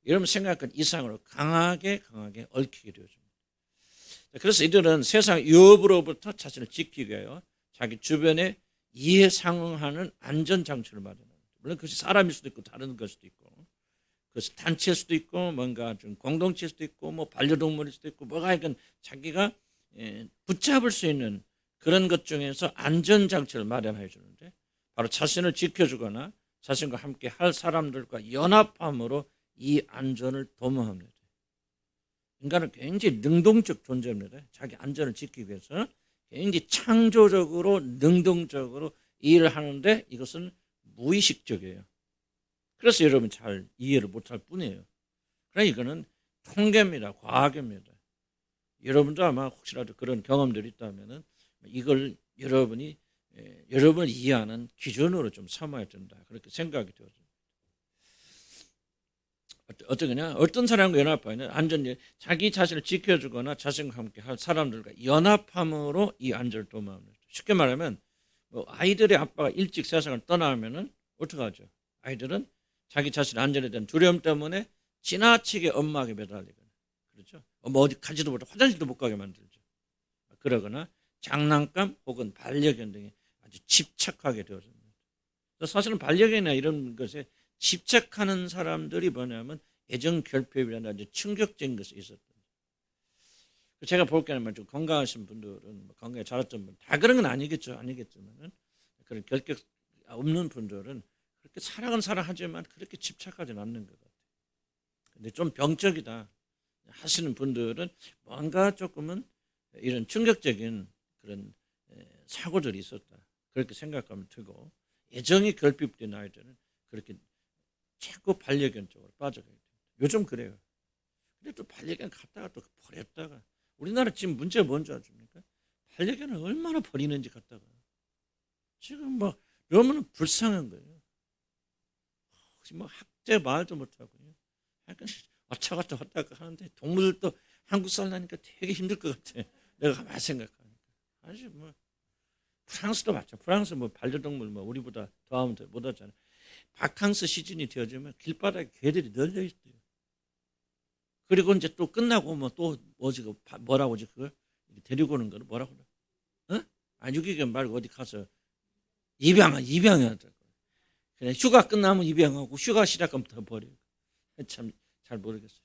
여러분 생각한 이상으로 강하게 얽히게 되어집니다. 그래서 이들은 세상 유업으로부터 자신을 지키기 위하여 자기 주변에 이해 상응하는 안전장치를 마련합니다. 물론 그것이 사람일 수도 있고 다른 것일 수도 있고 그것이 단체일 수도 있고 뭔가 좀 공동체일 수도 있고 뭐 반려동물일 수도 있고 뭐가 있건 자기가 붙잡을 수 있는 그런 것 중에서 안전장치를 마련해 주는데 바로 자신을 지켜주거나 자신과 함께 할 사람들과 연합함으로 이 안전을 도모합니다. 인간은 굉장히 능동적 존재입니다. 자기 안전을 지키기 위해서 굉장히 창조적으로 능동적으로 일을 하는데 이것은 무의식적이에요. 그래서 여러분 잘 이해를 못할 뿐이에요. 그러나 이거는 통계입니다. 과학입니다. 여러분도 아마 혹시라도 그런 경험들이 있다면 이걸 여러분을 이해하는 기준으로 좀 삼아야 된다. 그렇게 생각이 되어집니다. 어떠냐? 어떤 사람과 연합하면 안전이 자기 자신을 지켜주거나 자신과 함께 할 사람들과 연합함으로 이 안전을 도모합니다. 쉽게 말하면 아이들의 아빠가 일찍 세상을 떠나면은 어떡하죠? 아이들은 자기 자신의 안전에 대한 두려움 때문에 지나치게 엄마에게 매달리거나 그렇죠? 어디 가지도 못하고 화장실도 못 가게 만들죠. 그러거나 장난감 혹은 반려견 등에 아주 집착하게 되어집니다. 사실은 반려견이나 이런 것에 집착하는 사람들이 뭐냐면 애정 결핍이라는 아주 충격적인 것이 있었던. 제가 볼 때는 좀 건강하신 분들은 건강에 자랐던 분 다 그런 건 아니겠지만은 그런 결격 없는 분들은 그렇게 사랑은 사랑하지만 그렇게 집착하지는 않는 것 같아요. 근데 좀 병적이다 하시는 분들은 뭔가 조금은 이런 충격적인 그런 사고들이 있었다 그렇게 생각하면 되고 애정이 결핍된 아이들은 그렇게 자꾸 반려견 쪽으로 빠져가게 됩니다. 요즘 그래요. 근데 또 반려견 갖다가 또 버렸다가 우리나라 지금 문제가 뭔지 아십니까? 반려견을 얼마나 버리는지 갖다가 지금 막 너무나 불쌍한 거예요. 뭐 학대 말도 못하고요. 약간 왔다 갔다 하는데 동물들도 한국 살라니까 되게 힘들 것 같아. 내가 가만히 생각하니까. 아니 뭐 프랑스도 맞죠. 프랑스 뭐 반려동물 뭐 우리보다 더하면 못 하잖아요. 바캉스 시즌이 되어지면 길바닥에 개들이 널려 있어요. 그리고 이제 또 끝나고 뭐 또 뭐라고 하지 그걸 데리고 오는 거를 뭐라고 그래? 어? 아 유기견 말고 어디 가서 입양해야 될 거예요. 그냥 휴가 끝나면 입양하고 휴가 시작하면 더 버려요. 참 잘 모르겠어요.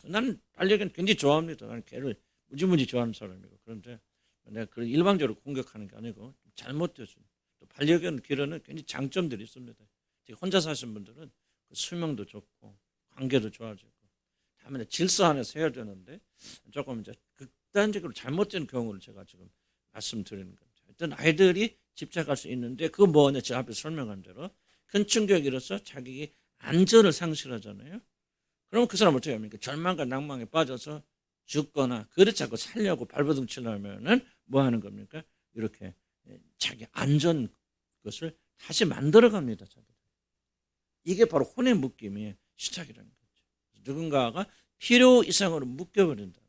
나는 반려견 굉장히 좋아합니다. 나는 개를 무지무지 좋아하는 사람이고 그런데 내가 그걸 일방적으로 공격하는 게 아니고 잘못되죠. 또 반려견 기르는 굉장히 장점들이 있습니다. 혼자 사신 분들은 수명도 좋고 관계도 좋아지고 다음에 질서 안에서 해야 되는데 조금 이제 극단적으로 잘못된 경우를 제가 지금 말씀드리는 겁니다. 어떤 아이들이 집착할 수 있는데 그거 뭐냐 제가 앞에 설명한 대로 큰 충격이라서 자기 안전을 상실하잖아요. 그럼 그 사람 어떻게 합니까? 절망과 낭망에 빠져서 죽거나 그렇지 않고 살려고 발버둥 치려면은 뭐 하는 겁니까? 이렇게 자기 안전 것을 다시 만들어 갑니다. 이게 바로 혼의 묶임의 시작이라는 거죠. 누군가가 필요 이상으로 묶여버린다.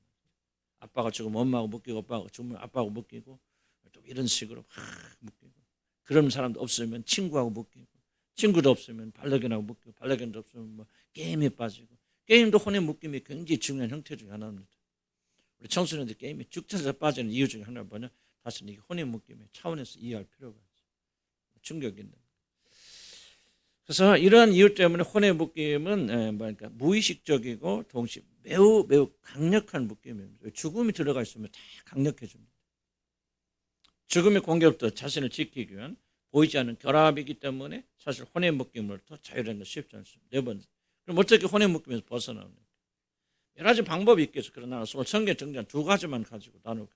아빠가 죽으면 엄마하고 묶이고, 오빠가 죽으면 아빠하고 묶이고, 또 이런 식으로 막 묶이고, 그런 사람도 없으면 친구하고 묶이고, 친구도 없으면 반려견하고 묶이고, 반려견도 없으면 뭐 게임에 빠지고, 게임도 혼의 묶임이 굉장히 중요한 형태 중에 하나입니다. 우리 청소년들 게임에 쭉 찾아 빠지는 이유 중에 하나가 뭐냐? 다시 이게 혼의 묶임의 차원에서 이해할 필요가 있어요. 충격이 있는. 그래서 이러한 이유 때문에 혼의 묶임은 뭐랄까 무의식적이고 동시에 매우 강력한 묶임입니다. 죽음이 들어가 있으면 다 강력해집니다. 죽음의 공격도 자신을 지키기 위한 보이지 않는 결합이기 때문에 사실 혼의 묶임으로부터 자유라는 건 쉽지 않습니다. 네 번째. 그럼 어떻게 혼의 묶임에서 벗어나옵니까? 여러 가지 방법이 있겠죠. 그러나 성경 정리한 두 가지만 가지고 나누고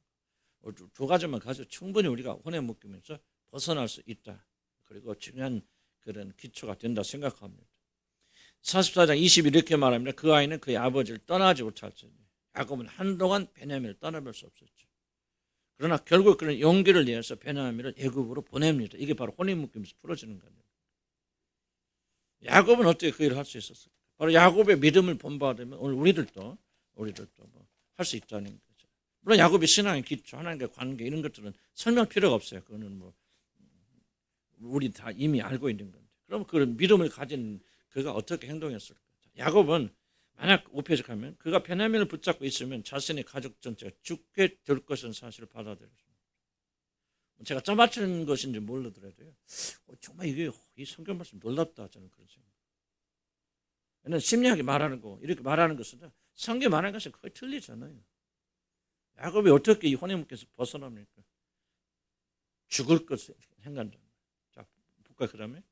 두 가지만 가지고 충분히 우리가 혼의 묶임에서 벗어날 수 있다. 그리고 중요한 그런 기초가 된다 생각합니다. 44장 20 이렇게 말합니다. 그 아이는 그의 아버지를 떠나지 못할지니 야곱은 한동안 베냐민을 떠나볼 수 없었죠. 그러나 결국 그런 용기를 내서 베냐민을 애굽으로 보냅니다. 이게 바로 혼의 묶임에서 풀어지는 겁니다. 야곱은 어떻게 그 일을 할 수 있었을까? 바로 야곱의 믿음을 본받으면 오늘 우리들도 뭐 할 수 있다는 거죠. 물론 야곱의 신앙의 기초, 하나님과의 관계 이런 것들은 설명 필요가 없어요. 그거는 뭐 우리 다 이미 알고 있는 건데. 그럼 그 믿음을 가진 그가 어떻게 행동했을까? 야곱은 만약 오페적하면 그가 베냐민을 붙잡고 있으면 자신의 가족 전체가 죽게 될 것은 사실을 받아들였습니다. 제가 짜맞추는 것인지 모르더라도요. 정말 이게 이 성경 말씀 놀랍다 저는 그런 생각. 왜냐하면 심리학이 말하는 거 이렇게 말하는 것은 성경 말하는 것은 거의 틀리잖아요. 야곱이 어떻게 이 혼의 묶임에서 벗어납니까? 죽을 것을 행한다. 자, 볼까 그다음에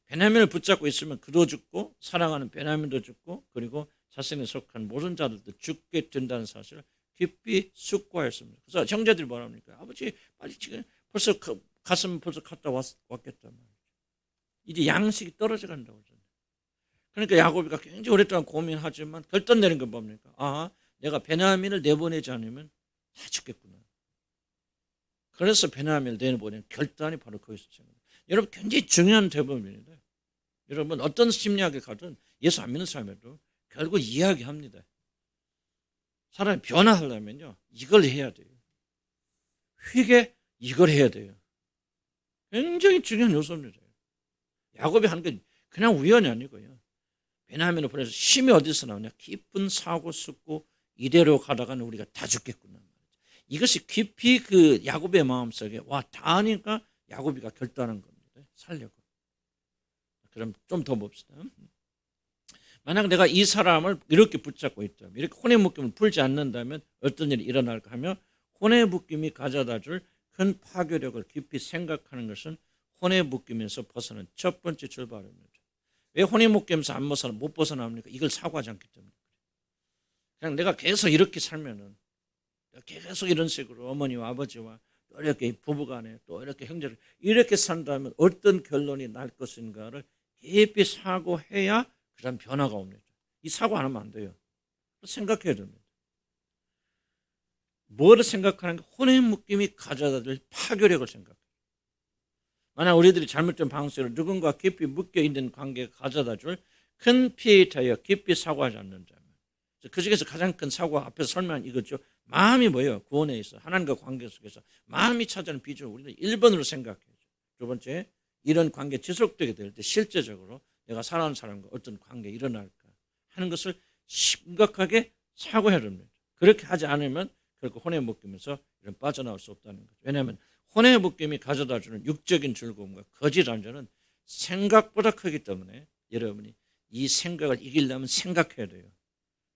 베냐민을 붙잡고 있으면 그도 죽고 사랑하는 베냐민도 죽고 그리고 자신에 속한 모든 자들도 죽게 된다는 사실을 깊이 숙고하였습니다. 그래서 형제들이 뭐랍니까? 아버지 빨리 지금 벌써 가슴 벌써 갔다 왔겠단 말이죠. 이제 양식이 떨어져 간다고 하잖아요. 그러니까 야곱이가 굉장히 오랫동안 고민하지만 결단 내린 건 뭡니까? 아, 내가 베냐민을 내보내지 않으면 다 죽겠구나. 그래서 베냐민을 내보낸 결단이 바로 거기서 생깁니다. 여러분 굉장히 중요한 대부분입니다. 여러분 어떤 심리학에 가든 예수 안 믿는 사람에도 결국 이야기합니다. 사람이 변화하려면요 이걸 해야 돼요. 회개 이걸 해야 돼요. 굉장히 중요한 요소입니다. 야곱이 하는 건 그냥 우연이 아니고요. 베냐민을 보내서 힘이 어디서 나오냐? 깊은 사고 쏟고 이대로 가다가는 우리가 다 죽겠구나. 이것이 깊이 그 야곱의 마음속에 와 닿으니까 야곱이가 결단한 겁니다. 살려고. 그럼 좀 더 봅시다. 만약 내가 이 사람을 이렇게 붙잡고 있다면 이렇게 혼의 묶임을 풀지 않는다면 어떤 일이 일어날까 하며 혼의 묶임이 가져다 줄 큰 파괴력을 깊이 생각하는 것은 혼의 묶임에서 벗어난 첫 번째 출발입니다. 왜 혼의 묶임에서 못 벗어납니까? 이걸 사고하지 않기 때문에. 그냥 내가 계속 이렇게 살면은 계속 이런 식으로 어머니와 아버지와 또 이렇게 부부간에 또 이렇게 형제를 이렇게 산다면 어떤 결론이 날 것인가를 깊이 사고해야 그런 변화가 옵니다. 이 사고 안 하면 안 돼요. 생각해야 됩니다. 뭐를 생각하는 게 혼의 묶임이 가져다 줄 파괴력을 생각해요. 만약 우리들이 잘못된 방식으로 누군가 깊이 묶여있는 관계가 가져다 줄 큰 피해에 대하여 깊이 사고하지 않는다면 그 중에서 가장 큰 사고 앞에서 설명한 이거죠. 마음이 뭐예요? 구원에 있어 하나님과 관계 속에서 마음이 차지하는 비중을 우리는 1번으로 생각해야죠. 두 번째, 이런 관계 지속되게 될 때 실제적으로 내가 사랑하는 사람과 어떤 관계가 일어날까 하는 것을 심각하게 사고해야 됩니다. 그렇게 하지 않으면 결국 혼의 묶임에서 이런 빠져나올 수 없다는 거죠. 왜냐하면 혼의 묶임이 가져다주는 육적인 즐거움과 거짓 안전은 생각보다 크기 때문에 여러분이 이 생각을 이기려면 생각해야 돼요.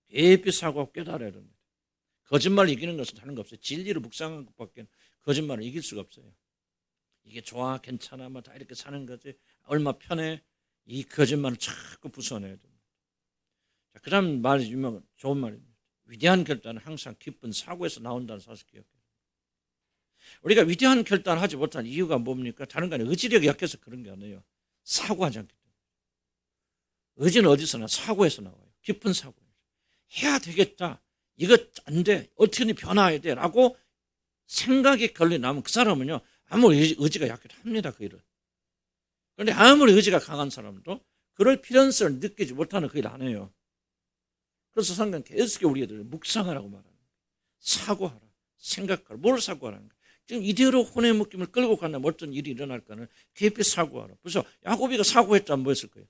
깊이 사고하고 깨달아야 됩니다. 거짓말을 이기는 것은 다른 거 없어요. 진리를 묵상하는 것밖에 거짓말을 이길 수가 없어요. 이게 좋아 괜찮아 뭐 다 이렇게 사는 거지 얼마 편해 이 거짓말을 자꾸 부숴내야 됩니다. 자, 그 다음 말이 유명한 좋은 말입니다. 위대한 결단은 항상 깊은 사고에서 나온다는 사실 기억해요. 우리가 위대한 결단을 하지 못한 이유가 뭡니까? 다른 거 아니에요. 의지력이 약해서 그런 게 아니에요. 사고하지 않기 때문에. 의지는 어디서 나? 사고에서 나와요. 깊은 사고에서. 해야 되겠다. 이거 안 돼. 어떻게든 변화해야 돼. 라고 생각이 걸려나면 그 사람은요, 아무리 의지가 약해도 합니다. 그 일을. 그런데 아무리 의지가 강한 사람도 그럴 필요성을 느끼지 못하는 그 일 안 해요. 그래서 성경 계속 우리 애들 묵상하라고 말하는 거예요. 사고하라. 생각하라. 뭘 사고하라는 거예요. 지금 이대로 혼의 묶임을 끌고 간다면 어떤 일이 일어날까는 깊이 사고하라. 그래서 야곱이가 사고했다면 뭐 했을 거예요?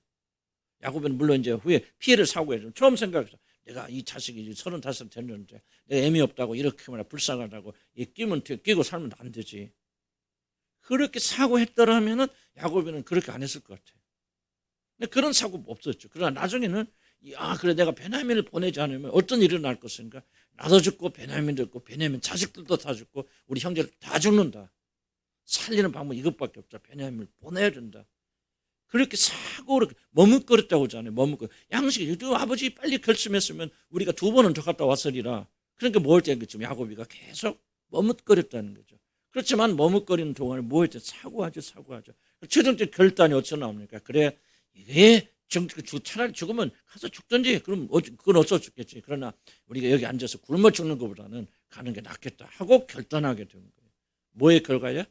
야곱은 물론 이제 후에 피해를 사고했죠. 처음 생각했어. 내가 이 자식이 35 됐는데 내가 애미 없다고 이렇게 말이야 불쌍하다고 끼고 살면 안 되지. 그렇게 사고했더라면은 야곱이는 그렇게 안 했을 것 같아요. 근데 그런 사고 없었죠. 그러나 나중에는 그래 내가 베냐민을 보내지 않으면 어떤 일이 일어날 것인가. 나도 죽고 베냐민도 죽고 베냐민 자식들도 다 죽고 우리 형제들 다 죽는다. 살리는 방법 이것밖에 없다. 베냐민을 보내야 된다. 그렇게 사고를 머뭇거렸다고 하잖아요. 양식이 아버지 빨리 결심했으면 우리가 2번은 더 갔다 왔으리라. 그러니까 뭘 때 지금 야곱이가 계속 머뭇거렸다는 거죠. 그렇지만 머뭇거리는 동안에 뭐 했죠? 사고하죠. 최종적 결단이 어디서 나옵니까? 그래 이게 차라리 죽으면 가서 죽든지 그럼 그건 어쩔 수 없겠지. 그러나 우리가 여기 앉아서 굶어 죽는 것보다는 가는 게 낫겠다 하고 결단하게 된 거예요. 뭐의 결과야?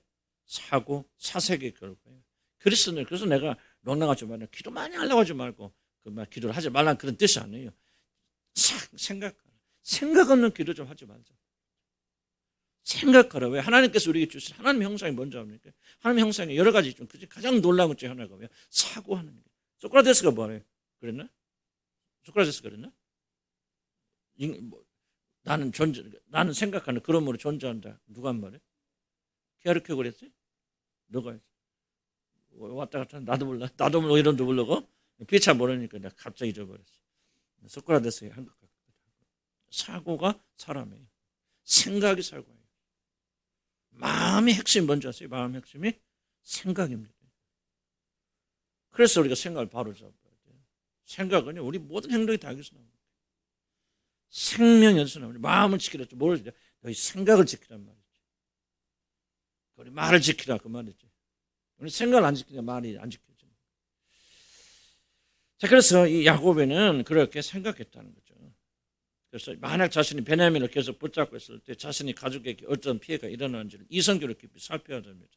사색의 결과예요. 그래서 내가 농락하지 말고 기도 많이 하려고 하지 말고 기도를 하지 말라는 그런 뜻이 아니에요. 생각 없는 기도 좀 하지 말자. 생각하라. 왜? 하나님께서 우리에게 주신 하나님의 형상이 뭔지 압니까? 하나님의 형상이 여러 가지 좀 가장 놀라운 것 중에 하나가 뭐예요? 사고하는 게. 소크라테스가 뭐래요? 그랬나? 소크라테스가 그랬나? 나는 생각하는 그러므로 존재한다. 누가 한 말이에요? 게르케 그랬어요? 누가 했어요? 왔다 갔다 나도 몰라. 나도 몰라. 이름도 모르고 피차 모르니까 내가 갑자기 잊어버렸어. 소크라테스가 한 것 같거든. 사고가 사람이에요. 생각이 사고예요. 마음의 핵심이 뭔지 아세요? 마음의 핵심이 생각입니다. 그래서 우리가 생각을 바로 잡아야 돼요. 생각은 우리 모든 행동이 다 여기서 나옵니다. 생명이 여기서 나옵니다. 마음을 지키라. 뭘 지키라? 너희 생각을 지키란 말이지. 우리 말을 지키라 그 말이지. 우리 생각을 안 지키냐 말이 안 지켜져. 자, 그래서 이 야곱에는 그렇게 생각했다는 거죠. 그래서 만약 자신이 베냐민을 계속 붙잡고 있을 때 자신이 가족에게 어떤 피해가 일어나는지를 이성적으로 깊이 살펴야 됩니다.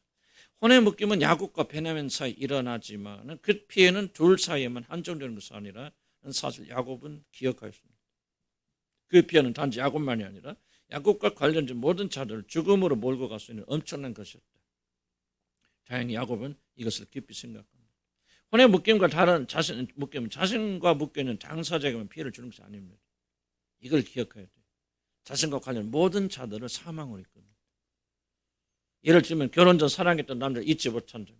혼의 묶임은 야곱과 베냐민 사이 일어나지만 그 피해는 둘 사이에만 한정되는 것이 아니라 사실 야곱은 기억하였습니다. 그 피해는 단지 야곱만이 아니라 야곱과 관련된 모든 자들을 죽음으로 몰고 갈 수 있는 엄청난 것이었다. 다행히 야곱은 이것을 깊이 생각합니다. 혼의 묶임과 다른 자신과 묶여있는 당사자에게만 피해를 주는 것이 아닙니다. 이걸 기억해야 돼요. 자신과 관련 모든 자들을 사망으로 이끕니다. 예를 들면 결혼 전 사랑했던 남자를 잊지 못한 점.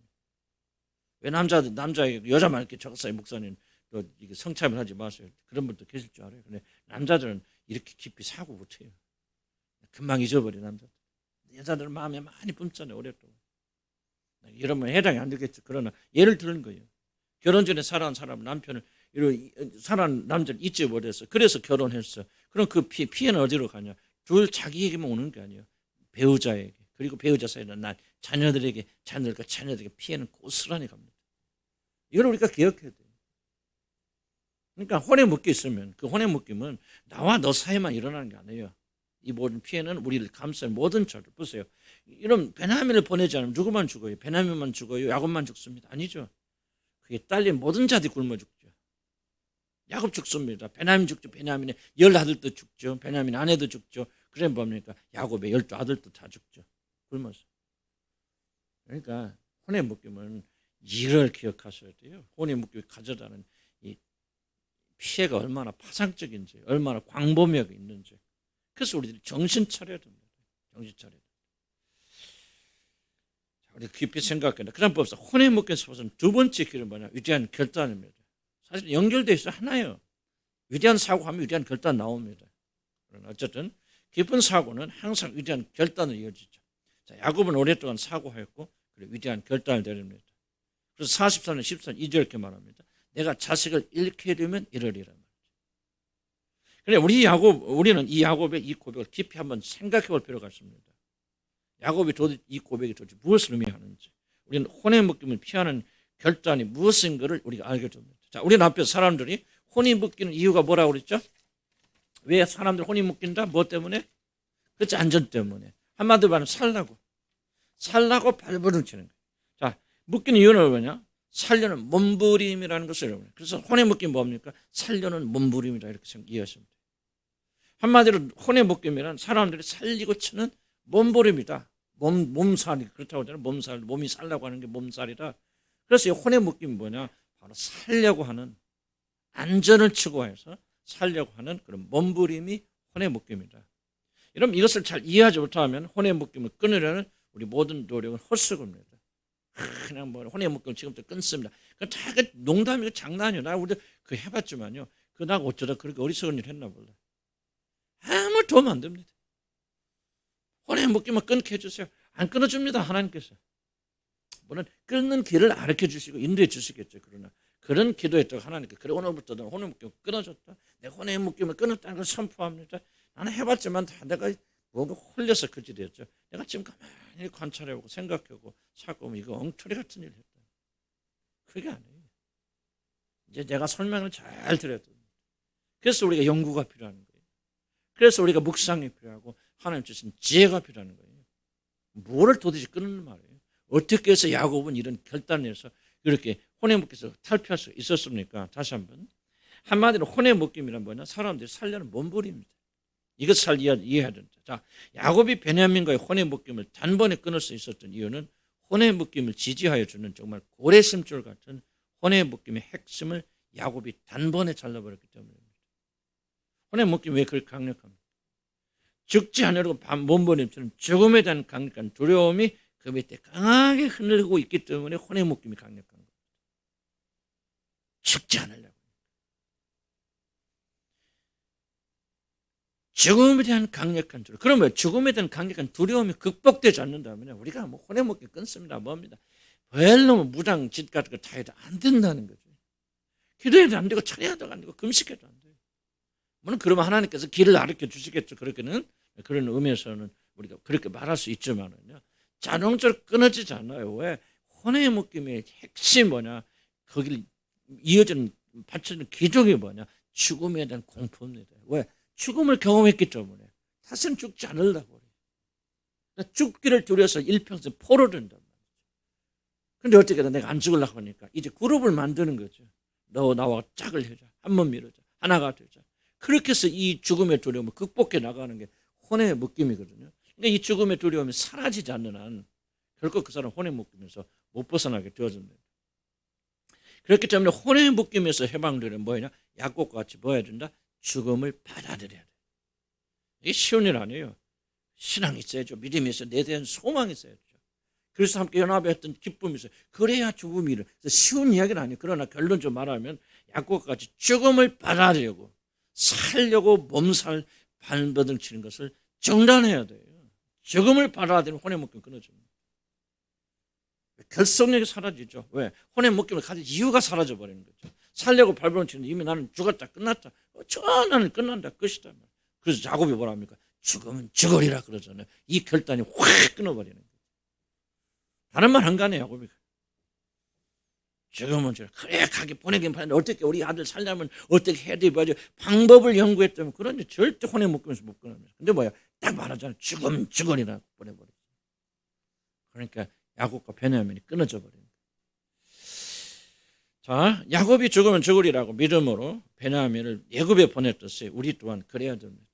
왜 남자에게 여자만 이렇게 적사의 목사님 또 이게 성참을 하지 마세요. 그런 분도 계실 줄 알아요. 근데 남자들은 이렇게 깊이 사고 못해요. 금방 잊어버려 남자들. 여자들은 마음에 많이 뿜잖아요. 오랫동안. 이러면 해당이 안 되겠죠. 그러나 예를 드는 거예요. 결혼 전에 살아온 사람 남편을 살아온 남자를 잊지 못해서 그래서 결혼했어. 그럼 그 피해는 어디로 가냐? 둘 자기에게만 오는 게 아니에요. 배우자에게. 그리고 배우자 사이는 자녀들에게 피해는 고스란히 갑니다. 이걸 우리가 기억해야 돼요. 그러니까 혼에 묶여 있으면 그 혼의 묶임은 나와 너 사이만 일어나는 게 아니에요. 이 모든 피해는 우리를 감싸는 모든 자들. 보세요. 이런 베냐민을 보내지 않으면 누구만 죽어요? 베냐민만 죽어요? 야곱만 죽습니다. 아니죠. 그게 딸린 모든 자들이 굶어 죽죠. 야곱 죽습니다. 베냐민 죽죠. 베냐민의 10아들도 죽죠. 베냐민 아내도 죽죠. 그래 뭡니까? 야곱의 12아들도 다 죽죠. 굶어서. 그러니까 혼의 묶임은 이를 기억하셔야 돼요. 혼의 묶임이 가져다는 이 피해가 얼마나 파상적인지, 얼마나 광범위하게 있는지. 그래서 우리들이 정신 차려야 됩니다. 정신 차려야 됩니다. 우리 깊이 생각해야 됩니다. 그런 법상 혼의 묶임에서 벗어난 두 번째 길은 뭐냐? 위대한 결단입니다. 사실 연결되어 있어 하나요. 위대한 사고하면 위대한 결단 나옵니다. 그러나 어쨌든 깊은 사고는 항상 위대한 결단을 이어지죠. 자, 야곱은 오랫동안 사고하였고 그리고 위대한 결단을 내립니다. 그래서 44년 14절 2절 이렇게 말합니다. 내가 자식을 잃게 되면 이러리라. 그래 우리는 이 야곱의 이 고백을 깊이 한번 생각해 볼 필요가 있습니다. 야곱이 이 고백이 도대체 무엇을 의미하는지, 우리는 혼의 묶임을 피하는 결단이 무엇인가를 우리가 알게 됩니다. 자, 우리는 앞에서 사람들이 혼이 묶이는 이유가 뭐라고 그랬죠? 왜 사람들 혼이 묶인다? 뭐 때문에? 그렇지, 안전 때문에. 한마디로 말하면 살라고 발버둥 치는 거예요. 자, 묶이는 이유는 뭐냐? 살려는 몸부림이라는 것을 여러분. 그래서 혼에 묶임 뭡니까? 살려는 몸부림이라 이렇게 이해하시면 돼요. 한마디로 혼에 묶임이란 사람들이 살리고 치는 몸부림이다. 몸살이 그렇다고 하잖아요. 몸살, 몸이 살라고 하는 게 몸살이다. 그래서 이 혼에 묶임이 뭐냐? 바로 살려고 하는, 안전을 추구해서 살려고 하는 그런 몸부림이 혼의 묶임이다. 여러분, 이것을 잘 이해하지 못하면 혼의 묶임을 끊으려는 우리 모든 노력은 헛수고입니다. 그냥 뭐 혼의 묶임을 지금부터 끊습니다. 그건 다 농담이고 장난이에요. 나 우리 그 해봤지만요. 나 어쩌다 그렇게 어리석은 일 했나 몰라. 아무 도움 안 됩니다. 혼의 묶임을 끊게 해주세요. 안 끊어줍니다. 하나님께서. 물론 끊는 길을 알려 주시고 인도해 주시겠죠. 그러나 그런 기도했다고 하나님께 그래 오늘부터 는 혼의 묶임을 끊어줬다. 내 혼의 묶임을 끊었다는 걸 선포합니다. 나는 해봤지만 다 내가 뭔가 홀려서 그 짓이었죠. 내가 지금 가만히 관찰해보고 생각해보고 살펴보면 이거 엉터리 같은 일을 했다. 그게 아니에요. 이제 내가 설명을 잘 드려야 됩니다. 그래서 우리가 연구가 필요한 거예요. 그래서 우리가 묵상이 필요하고 하나님 주신 지혜가 필요한 거예요. 뭐를 도대체 끊는 말이에요. 어떻게 해서 야곱은 이런 결단을 해서 이렇게 혼의 묶임에서 탈피할 수 있었습니까? 다시 한번. 한마디로 혼의 묶임이란 뭐냐? 사람들이 살려는 몸부림입니다. 이것을 잘 이해해야 된다. 자, 야곱이 베냐민과의 혼의 묶임을 단번에 끊을 수 있었던 이유는 혼의 묶임을 지지하여 주는 정말 고래심줄 같은 혼의 묶임의 핵심을 야곱이 단번에 잘라버렸기 때문입니다. 혼의 묶임이 왜 그렇게 강력합니까? 죽지 않으려고 몸부림처럼 죽음에 대한 강력한 두려움이 그 밑에 강하게 흔들고 있기 때문에 혼의 묶임이 강력한 겁니다. 죽지 않으려고. 죽음에 대한 강력한 두려움. 그러면 죽음에 대한 강력한 두려움이 극복되지 않는다면 우리가 뭐 혼의 묶임 끊습니다. 뭡니다. 별로 무당 짓 같은 거 다 해도 안 된다는 거죠. 기도해도 안 되고 철회해도 안 되고 금식해도 안 돼요. 물론 그러면 하나님께서 길을 가르쳐 주시겠죠. 그렇게는 그런 의미에서는 우리가 그렇게 말할 수 있지만은요. 자동적으로 끊어지지 않아요. 왜? 혼의 묶임의 핵심이 뭐냐? 거기를 이어지는 받쳐주는 기둥이 뭐냐? 죽음에 대한 공포입니다. 왜? 죽음을 경험했기 때문에 다시는 죽지 않으려고 그래요. 죽기를 두려워서 일평생 포로된단 말이죠. 근데 어떻게 내가 안 죽으려고 하니까 이제 그룹을 만드는 거죠. 너 나와 짝을 해자. 한번 밀어자. 하나가 되자. 그렇게 해서 이 죽음의 두려움을 극복해 나가는 게 혼의 묶임이거든요. 그러니까 이 죽음의 두려움이 사라지지 않는 한 결국 그 사람 혼의 묶임에서 못 벗어나게 되어집니다. 그렇기 때문에 혼의 묶임에서 해방되는 뭐냐? 야곱과 같이 뭐 해야 된다? 죽음을 받아들여야 돼. 이게 쉬운 일 아니에요. 신앙이 있어야죠. 믿음이 있어야 내 대한 소망이 있어야죠. 그래서 함께 연합했던 기쁨이 있어요. 그래야 죽음이 일어나. 쉬운 이야기는 아니에요. 그러나 결론적으로 말하면 야곱과 같이 죽음을 받아들이고 살려고 몸살 발버둥 치는 것을 정단해야 돼요. 죽음을 받아들이면 혼의 묶임 끊어집니다. 결속력이 사라지죠. 왜? 혼의 묶임을 가질 이유가 사라져버리는 거죠. 살려고 발버둥 치는데 이미 나는 죽었다 끝났다. 나는 끝난다 끝이다. 그래서 야곱이 뭐라 합니까? 죽으면 죽으리라 그러잖아요. 이 결단이 확 끊어버리는 거예요. 다른 말 안 가네 야곱이. 죽으면 죽으리라. 그래 가게 보내긴 보내는데 어떻게 우리 아들 살려면 어떻게 해야 돼? 방법을 연구했다면 그런데 절대 혼의 묶임에서 못 끊어요. 근데 뭐야? 딱 말하잖아요. 죽으면 죽으리라 보내버려. 그러니까 야곱과 베냐민이 끊어져 버립니다. 자, 야곱이 죽으면 죽으리라고 믿음으로 베냐민을 애굽에 보냈듯이 우리 또한 그래야 됩니다.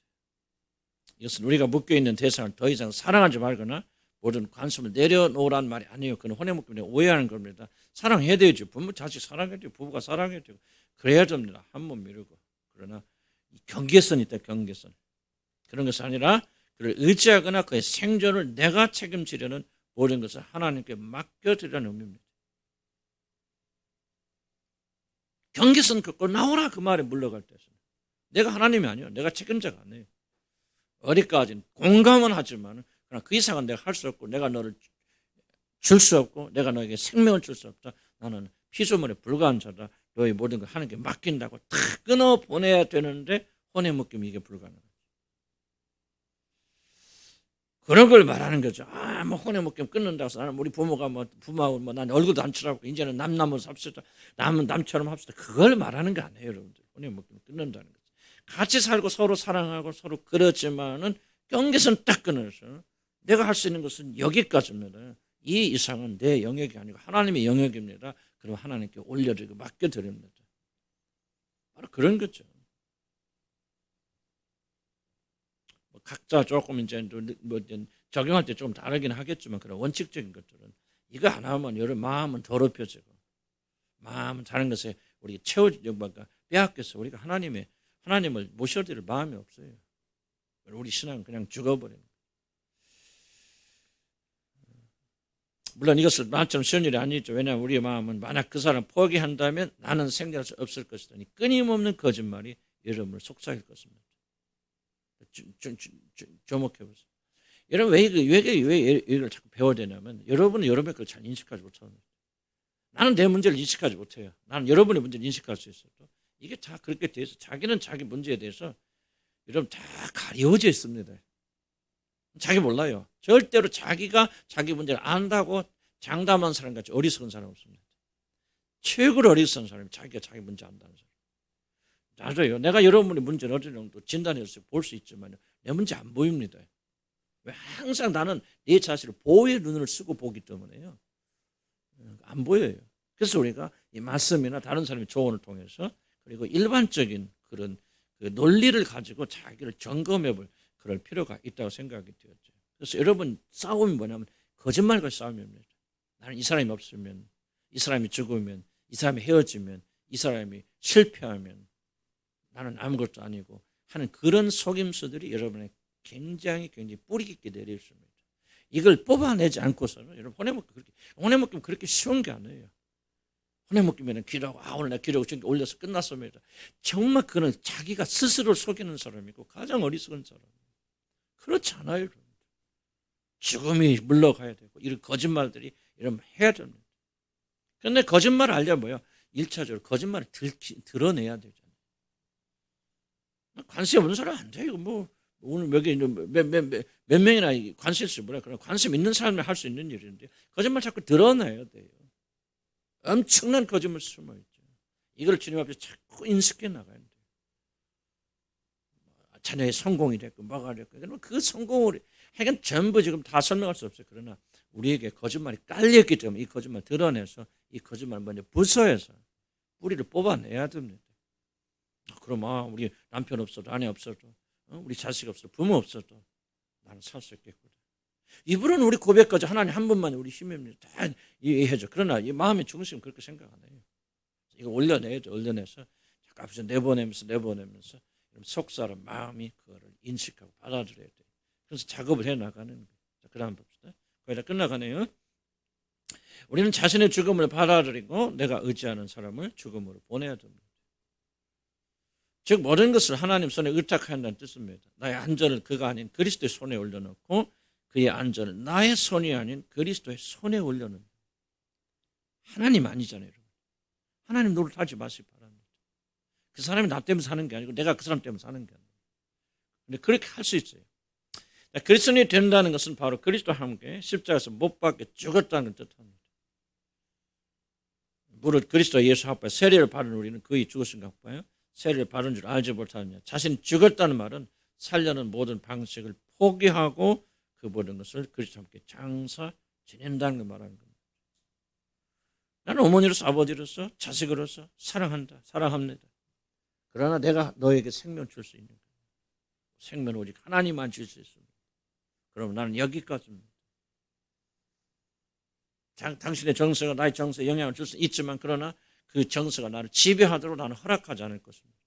이것은 우리가 묶여있는 대상을 더 이상 사랑하지 말거나 모든 관심을 내려놓으란 말이 아니에요. 그건 혼의 묶임에 오해하는 겁니다. 사랑해야 되죠. 부모 자식 사랑해야 되고 부부가 사랑해야 되고 그래야 됩니다. 한 번 미루고. 그러나 경계선이 있다. 경계선. 그런 것이 아니라 그를 의지하거나 그의 생존을 내가 책임지려는 모든 것을 하나님께 맡겨드리라는 의미입니다. 경계선 긋고 나오라 그 말에 물러갈 때서 내가 하나님이 아니에요. 내가 책임자가 아니에요. 어디까지는 공감은 하지만 그러나 그 이상은 내가 할 수 없고 내가 너를 줄 수 없고 내가 너에게 생명을 줄 수 없다. 나는 피조물에 불과한 자다. 너의 모든 걸 하나님께 맡긴다고 다 끊어보내야 되는데 혼의 묶임이 이게 불가능하다. 그런 걸 말하는 거죠. 뭐 혼의 묶임 끊는다고 해서 나는 우리 부모가 부모하고 난 얼굴도 안 치라고 이제는 남으로 삽시다. 남은 남처럼 합시다. 그걸 말하는 거 아니에요, 여러분들. 혼의 묶임 끊는다는 거죠. 같이 살고 서로 사랑하고 서로 그렇지만은 경계선 딱 끊어서 내가 할 수 있는 것은 여기까지입니다. 이 이상은 내 영역이 아니고 하나님의 영역입니다. 그럼 하나님께 올려드리고 맡겨드립니다. 바로 그런 거죠. 각자 조금 이제 뭐 적용할 때 좀 다르긴 하겠지만 그런 원칙적인 것들은 이거 하나만 여러 마음은 더럽혀지고 마음은 다른 것에 우리 빼앗겨서 우리가 하나님을 모셔드릴 마음이 없어요. 우리 신앙은 그냥 죽어버립니다. 물론 이것을 나처럼 쉬운 일이 아니죠. 왜냐하면 우리의 마음은 만약 그 사람 포기한다면 나는 생존할 수 없을 것이다. 끊임없는 거짓말이 여러분을 속삭일 것입니다. 주목해보세요. 여러분 왜 이걸 자꾸 배워야 되냐면 여러분은 여러분의 걸 잘 인식하지 못합니다. 나는 내 문제를 인식하지 못해요. 나는 여러분의 문제를 인식할 수 있어도 이게 다 그렇게 돼 있어. 자기는 자기 문제에 대해서 여러분 다 가려져 있습니다. 자기 몰라요. 절대로 자기가 자기 문제를 안다고 장담한 사람같이 어리석은 사람 없습니다. 최고로 어리석은 사람이 자기가 자기 문제 안다는 사람. 맞아요. 내가 여러분의 문제를 어느 정도 진단해서 볼 수 있지만 내 문제 안 보입니다. 왜 항상 나는 내 자신을 보호의 눈을 쓰고 보기 때문에요. 안 보여요. 그래서 우리가 이 말씀이나 다른 사람의 조언을 통해서 그리고 일반적인 그런 그 논리를 가지고 자기를 점검해 볼 그럴 필요가 있다고 생각이 되었죠. 그래서 여러분 싸움이 뭐냐면 거짓말과 싸움입니다. 나는 이 사람이 없으면, 이 사람이 죽으면, 이 사람이 헤어지면, 이 사람이 실패하면 나는 아무것도 아니고 하는 그런 속임수들이 여러분의 굉장히 뿌리 깊게 내려 있습니다. 이걸 뽑아내지 않고서는 여러분 혼내먹기는 그렇게 쉬운 게 아니에요. 혼내먹기면 기도하고 오늘 내가 기도하고 저기 올려서 끝났습니다. 정말 그는 자기가 스스로를 속이는 사람이고 가장 어리석은 사람이에요. 그렇지 않아요. 죽음이 물러가야 되고 이런 거짓말들이 이러면 해야 됩니다. 그런데 거짓말을 알려면 뭐예요? 1차적으로 거짓말을 드러내야 되잖아요. 관심 없는 사람 안 돼요. 뭐 오늘 몇 명이나 관심 있어 뭐라 그래. 관심 있는 사람이 할 수 있는 일인데 거짓말 자꾸 드러내야 돼요. 엄청난 거짓말 숨어 있죠. 이걸 주님 앞에 자꾸 인식해 나가야 돼요. 자녀의 성공이 됐고 뭐가 됐고 그 성공을 하여간 전부 지금 다 설명할 수 없어요. 그러나 우리에게 거짓말이 깔렸기 때문에 이 거짓말 드러내서 이 거짓말 먼저 부숴서 뿌리를 뽑아내야 됩니다. 그럼 우리 남편 없어도 아내 없어도 우리 자식 없어도 부모 없어도 나는 살 수 있겠구나. 이분은 우리 고백까지 하나님 한 분만 우리 힘입니다. 다 이해해줘. 그러나 이 마음의 중심은 그렇게 생각 안 해요. 이거 올려내야죠. 올려내서 자꾸 앞에서 내보내면서 속사람 마음이 그거를 인식하고 받아들여야 돼요. 그래서 작업을 해나가는 거예요. 그 다음 봅시다. 거의 다 끝나가네요. 우리는 자신의 죽음을 받아들이고 내가 의지하는 사람을 죽음으로 보내야 됩니다. 즉 모든 것을 하나님 손에 의탁한다는 뜻입니다. 나의 안전을 그가 아닌 그리스도의 손에 올려놓고 그의 안전을 나의 손이 아닌 그리스도의 손에 올려놓는 하나님 아니잖아요. 여러분. 하나님 노릇하지 마시기 바랍니다. 그 사람이 나 때문에 사는 게 아니고 내가 그 사람 때문에 사는 게 아니에요. 근데 그렇게 할 수 있어요. 그리스도인이 된다는 것은 바로 그리스도와 함께 십자가에서 못 박혀 죽었다는 뜻합니다. 무릇 그리스도 예수 앞에 세례를 받은 우리는 그의 죽으신가 봐요. 세례를 받은 줄 알지 못하느냐. 자신이 죽었다는 말은 살려는 모든 방식을 포기하고 그 모든 것을 그리스도와 함께 장사 지낸다는 걸 말하는 겁니다. 나는 어머니로서 아버지로서 자식으로서 사랑합니다. 그러나 내가 너에게 생명 줄 수 있는 거예요. 생명은 오직 하나님만 줄 수 있습니다. 그럼 나는 여기까지입니다. 당신의 정서가 나의 정서에 영향을 줄 수 있지만 그러나 그 정서가 나를 지배하도록 나는 허락하지 않을 것입니다.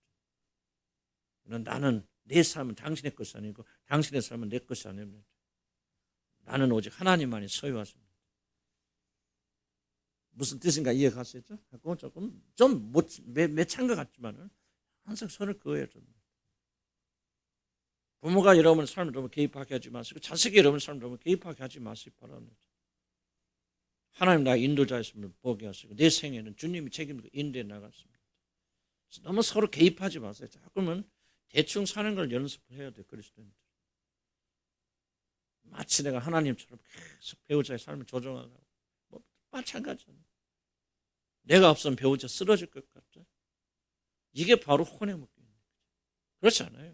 나는 내 삶은 당신의 것이 아니고 당신의 삶은 내 것이 아닙니다. 나는 오직 하나님만이 소유하십니다. 무슨 뜻인가 이해가시죠? 조금 좀 매찬 것 같지만은 항상 손을 그어야 됩니다. 부모가 여러분의 삶을 너무 개입하게 하지 마시고 자식이 여러분의 삶을 너무 개입하게 하지 마시기 바랍니다. 하나님 나의 인도자였음을 보게 하시고 내 생애는 주님이 책임지고 인도해 나갔습니다. 너무 서로 개입하지 마세요. 자꾸만 대충 사는 걸 연습해야 돼요. 그리스도인들. 마치 내가 하나님처럼 계속 배우자의 삶을 조정하고 마찬가지잖아요. 내가 없으면 배우자 쓰러질 것 같죠. 이게 바로 혼의 묶임입니다. 그렇지 않아요.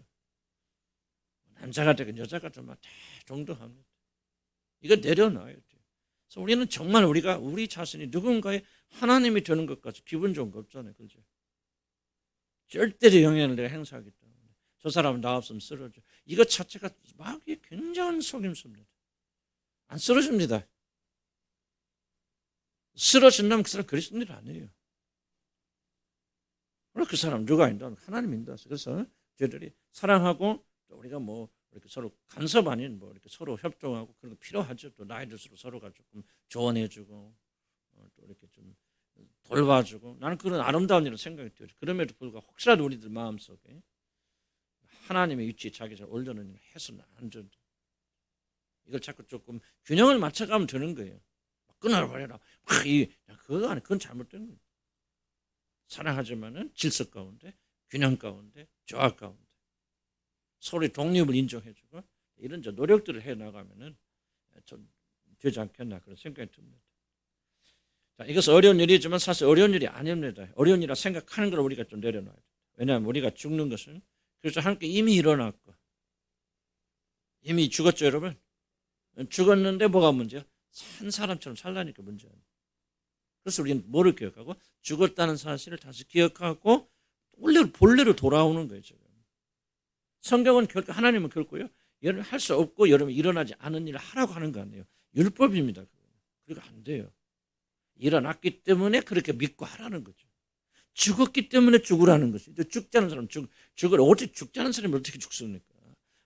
남자가 되건 여자가 되면 다 동등합니다. 이거 내려놔야 돼요. 그래서 우리는 정말 우리가 우리 자신이 누군가의 하나님이 되는 것까지 기분 좋은 거 없잖아요. 그죠? 절대로 영향을 내가 행사하기 때문에 저 사람은 나 없으면 쓰러져. 이것 자체가 막 굉장한 속임수입니다. 안 쓰러집니다. 쓰러진다면 그 사람 그리스도인 일 아니에요. 그 사람 누가 인도하는 하나님 인도하세요. 그래서 저희들이 사랑하고 또 우리가 뭐 이렇게 서로 간섭 아닌 뭐 이렇게 서로 협동하고 그런 거 필요하죠. 또 나이 들수록 서로가 조금 조언해주고 또 이렇게 좀 돌봐주고 나는 그런 아름다운 일을 생각이 들어요. 그럼에도 불구하고 혹시라도 우리들 마음속에 하나님의 위치에 자기 잘 올려놓는 일 해서는 안 된다. 이걸 자꾸 조금 균형을 맞춰가면 되는 거예요. 끊어버려라. 그거 아니 그건 잘못된 거예요. 사랑하지만은 질서 가운데, 균형 가운데, 조화 가운데 서로의 독립을 인정해주고 이런 노력들을 해 나가면은 좀 되지 않겠나 그런 생각이 듭니다. 자, 이것은 어려운 일이지만 사실 어려운 일이 아닙니다. 어려운 일이라 생각하는 걸 우리가 좀 내려놔야 돼요. 왜냐하면 우리가 죽는 것은 그래서 함께 이미 일어났고 이미 죽었죠, 여러분. 죽었는데 뭐가 문제야? 산 사람처럼 살라니까 문제야. 그래서 우리는 뭐를 기억하고 죽었다는 사실을 다시 기억하고 본래로 돌아오는 거예요. 지금. 성경은 결코 하나님은 결코요. 여러분 할 수 없고 여러분 일어나지 않은 일을 하라고 하는 거 아니에요. 율법입니다. 그리고 안 돼요. 일어났기 때문에 그렇게 믿고 하라는 거죠. 죽었기 때문에 죽으라는 거죠. 죽지 않은 사람 죽으라. 어떻게 죽지 않은 사람이 어떻게 죽습니까?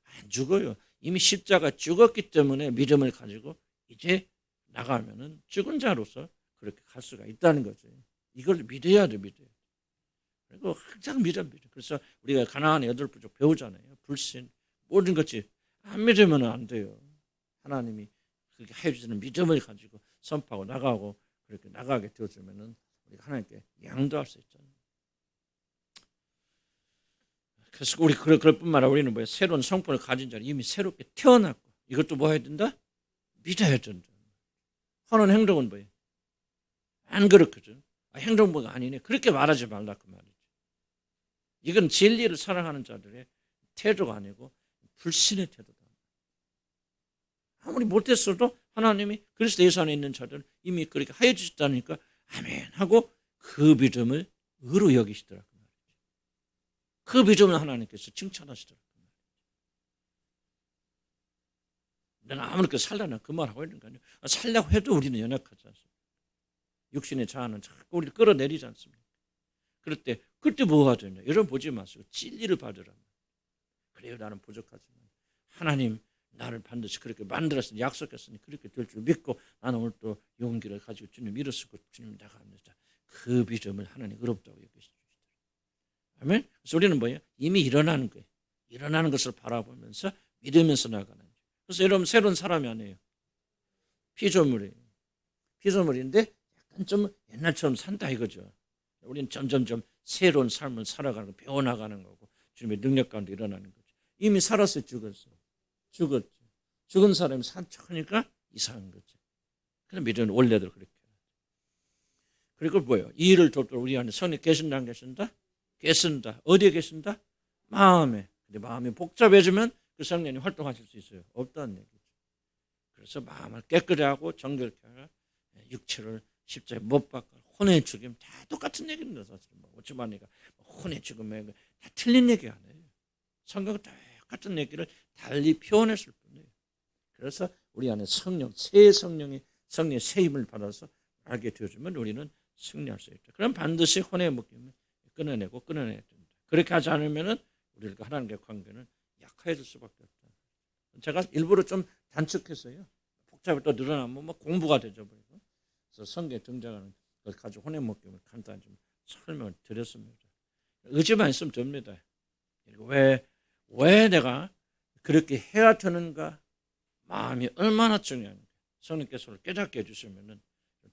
안 죽어요. 이미 십자가 죽었기 때문에 믿음을 가지고 이제 나가면은 죽은 자로서 그렇게 갈 수가 있다는 거죠. 이걸 믿어야 돼, 믿어야 돼. 그리고 항상 믿어. 그래서 우리가 가나안의 8부족 배우잖아요. 불신, 모든 것이 안 믿으면 안 돼요. 하나님이 그렇게 해주시는 믿음을 가지고 선포하고 나가고 그렇게 나가게 되어주면은 우리가 하나님께 양도할 수 있잖아요. 그래서 우리 그럴 뿐만 아니라 우리는 뭐예요? 새로운 성품을 가진 자는 이미 새롭게 태어났고 이것도 뭐 해야 된다? 믿어야 된다. 하는 행동은 뭐예요? 안 그렇거든. 행동보가 아니네. 그렇게 말하지 말라 그 말이죠. 이건 진리를 사랑하는 자들의 태도가 아니고 불신의 태도다. 아무리 못했어도 하나님이 그리스도 예수 안에 있는 자들은 이미 그렇게 하여 주셨다니까 아멘 하고 그 믿음을 의로 여기시더라 그 말이죠. 그 믿음을 하나님께서 칭찬하시더라 그 말이죠. 내가 아무렇게 살려나 그 말하고 있는 거 아니에요. 살려고 해도 우리는 연약하지 않습니까? 육신의 자아는 자꾸 우리를 끌어내리지 않습니까? 그럴 때 그때 뭐가 되냐? 여러분 보지 마시고 진리를 받으라. 그래요, 나는 부족하지만 하나님 나를 반드시 그렇게 만들었으니 약속했으니 그렇게 될 줄 믿고 나는 오늘 또 용기를 가지고 주님 일어서고 주님 나갑니다. 그 믿음을 하나님 의롭다고 여기시더라. 아멘. 그래서 우리는 뭐예요? 이미 일어나는 거예요. 일어나는 것을 바라보면서 믿으면서 나가는 거예요. 그래서 여러분 새로운 사람이 아니에요. 피조물이에요. 피조물인데 약간 좀 옛날처럼 산다 이거죠. 우리는 점점점 새로운 삶을 살아가는 거, 배워나가는 거고 주님의 능력 가운데 일어나는 거죠. 이미 살았어요. 죽었죠. 죽은 사람이 산책하니까 이상한 거죠. 그럼 믿음은 원래대로 그렇게. 그리고 뭐예요? 이 일을 돕도록 우리 안에 성령 계신다 안 계신다? 계신다. 어디에 계신다? 마음에. 근데 마음이 복잡해지면 그 성령이 활동하실 수 있어요. 없다는 얘기죠. 그래서 마음을 깨끗이 하고 정결케 하라. 육체를 십자가에 못 박아 혼의 죽임 다 똑같은 얘기입니다. 사실은 오츠마니가 혼의 죽임에 다 틀린 얘기 아니에요. 성경은 똑같은 얘기를 달리 표현했을 뿐이에요. 그래서 우리 안에 새 성령의 새 힘을 받아서 알게 되어주면 우리는 승리할 수 있다. 그럼 반드시 혼의 묶임을 끊어내야 된다. 그렇게 하지 않으면은 우리가 하나님과의 관계는 약해질 수밖에 없다. 제가 일부러 좀 단축해서요. 복잡히 또 늘어나면 뭐 공부가 되죠. 그래서 성경에 등장하는 걸 가지고 혼의 묶임을 간단히 좀 설명을 드렸습니다. 의지만 있으면 됩니다. 왜 내가 그렇게 해야 되는가? 마음이 얼마나 중요한가? 성령께서 깨닫게 해주시면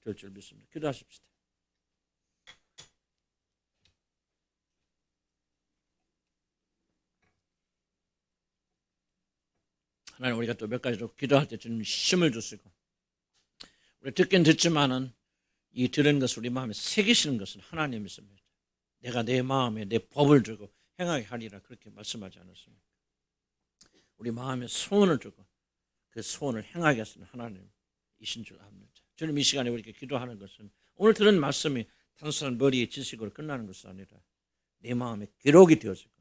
될 줄 믿습니다. 기도하십시다. 하나님, 우리가 또 몇 가지로 기도할 때 주님 힘을 주시고 우리 듣긴 듣지만은 이 들은 것을 우리 마음에 새기시는 것은 하나님이십니다. 내가 내 마음에 내 법을 주고 행하게 하리라 그렇게 말씀하지 않았습니까? 우리 마음에 소원을 주고 그 소원을 행하게 하시는 하나님이신 줄 압니다. 저는 이 시간에 우리에게 기도하는 것은 오늘 들은 말씀이 단순한 머리의 지식으로 끝나는 것이 아니라 내 마음에 기록이 되어지고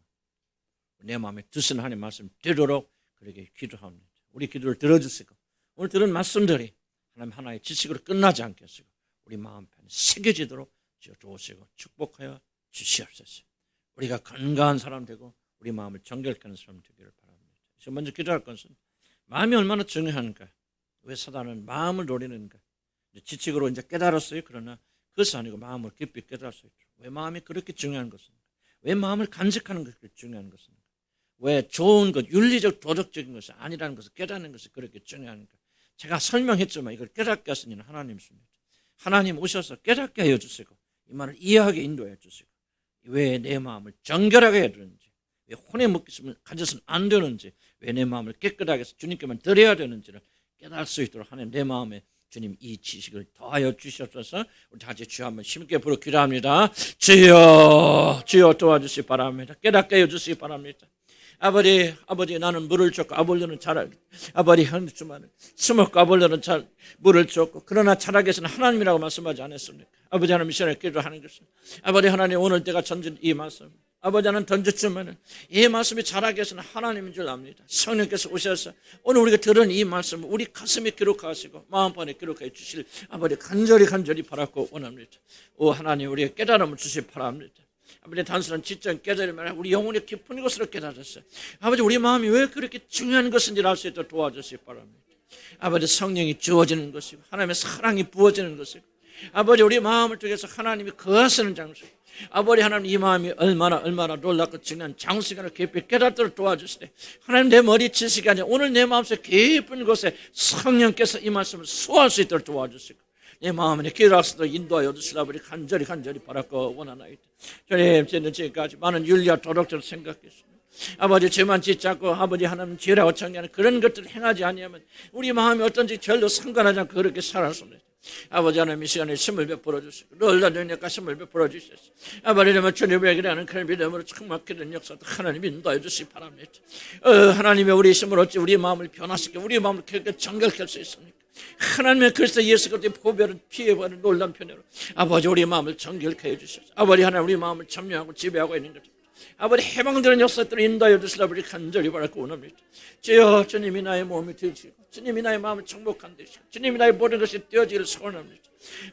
내 마음에 드시는 하나님의 말씀 되도록 그렇게 기도합니다. 우리 기도를 들어주시고 오늘 들은 말씀들이 하나님 하나의 지식으로 끝나지 않게 하시고 우리 마음편에 새겨지도록 주옵시고 축복하여 주시옵소서. 우리가 건강한 사람 되고 우리 마음을 정결케 하는 사람 되기를 바랍니다. 그래서 먼저 기도할 것은 마음이 얼마나 중요한가. 왜 사단은 마음을 노리는가. 지식으로 이제 깨달았어요. 그러나 그것이 아니고 마음을 깊이 깨달을 수 있죠. 왜 마음이 그렇게 중요한 것인가. 왜 마음을 간직하는 것이 그렇게 중요한 것인가. 왜 좋은 것, 윤리적 도덕적인 것이 아니라는 것을 깨닫는 것이 그렇게 중요한가. 제가 설명했지만 이걸 깨닫게 하신 이는 하나님이십니다. 하나님 오셔서 깨닫게 하여 주시고 이 말을 이해하게 인도해 주시고 왜 내 마음을 정결하게 해야 되는지, 왜 혼의 묶임을 가져서는 안 되는지, 왜 내 마음을 깨끗하게 해서 주님께만 드려야 되는지를 깨달을 수 있도록 하는 내 마음에 주님 이 지식을 더하여 주시옵소서. 우리 다시 주여 한번 힘있게 부르 기도합니다. 주여, 주여 도와주시기 바랍니다. 깨닫게 하여 주시기 바랍니다. 아버지 나는 물을 줬고 아버지는 아버지 현주만은 스먹고 아버지는 물을 줬고 그러나 자라게서는 하나님이라고 말씀하지 않았습니까? 아버지 하나님 미션을 기도하는 것은 아버지 하나님 오늘 때가 전진 이 말씀 아버지 하나님 던졌지만은 이 말씀이 자라게서는 하나님인 줄 압니다. 성령께서 오셔서 오늘 우리가 들은 이 말씀을 우리 가슴에 기록하시고 마음판에 기록해 주실 아버지 간절히 바라고 원합니다. 오 하나님 우리에게 깨달음을 주시 바랍니다. 아버지 단순한 지적 깨달음을 우리 영혼의 깊은 것으로 깨달았어요. 아버지 우리 마음이 왜 그렇게 중요한 것인지 알 수 있도록 도와주시기 바랍니다. 아버지 성령이 주어지는 것이고 하나님의 사랑이 부어지는 것이고 아버지 우리 마음을 통해서 하나님이 거하시는 장소 아버지 하나님 이 마음이 얼마나 놀랍고 중요한 장시간을 깊이 깨닫도록 도와주시되 하나님 내 머리 지식이 아니라 오늘 내 마음속 깊은 곳에 성령께서 이 말씀을 소화할 수 있도록 도와주시고 내 마음에 기도하시도 인도하여 주시라 우리 간절히 바라고 원하나이다. 주님 저는 지금까지 많은 윤리와 도덕적으로 생각했습니다. 아버지 죄만 짓잡고 아버지 하나님 죄라고 정의하는 그런 것들을 행하지 아니하면 우리 마음이 어떤지 별로 상관하지 않고 그렇게 살았습니다. 아버지 하나님 이 시간에 힘을 베풀어 주시고 놀라운 능력과 힘을 베풀어 주셔서 아버지 하나님 주님에게 하는 그런 믿음으로 충만하는 역사도 하나님 인도해 주시기 바랍니다. 하나님의 우리 힘을 어찌 우리 마음을 변화시켜 우리 마음을 그렇게 정결케 할 수 있습니까? 하나님의 그리스도 예수 그리스도의 보배를 피해버리는 놀라운 편으로 아버지 우리 마음을 정결케 해주셔서 아버지 하나님 우리 마음을 점령하고 지배하고 있는 것 아버지 해방되는 역사들을 인도하여 주시라 우리 간절히 바라고 원합니다. 주여 주님이 나의 몸이 되시고 주님이 나의 마음을 정복한 되시고 주님이 나의 모든 것이 되어지기를 소원합니다.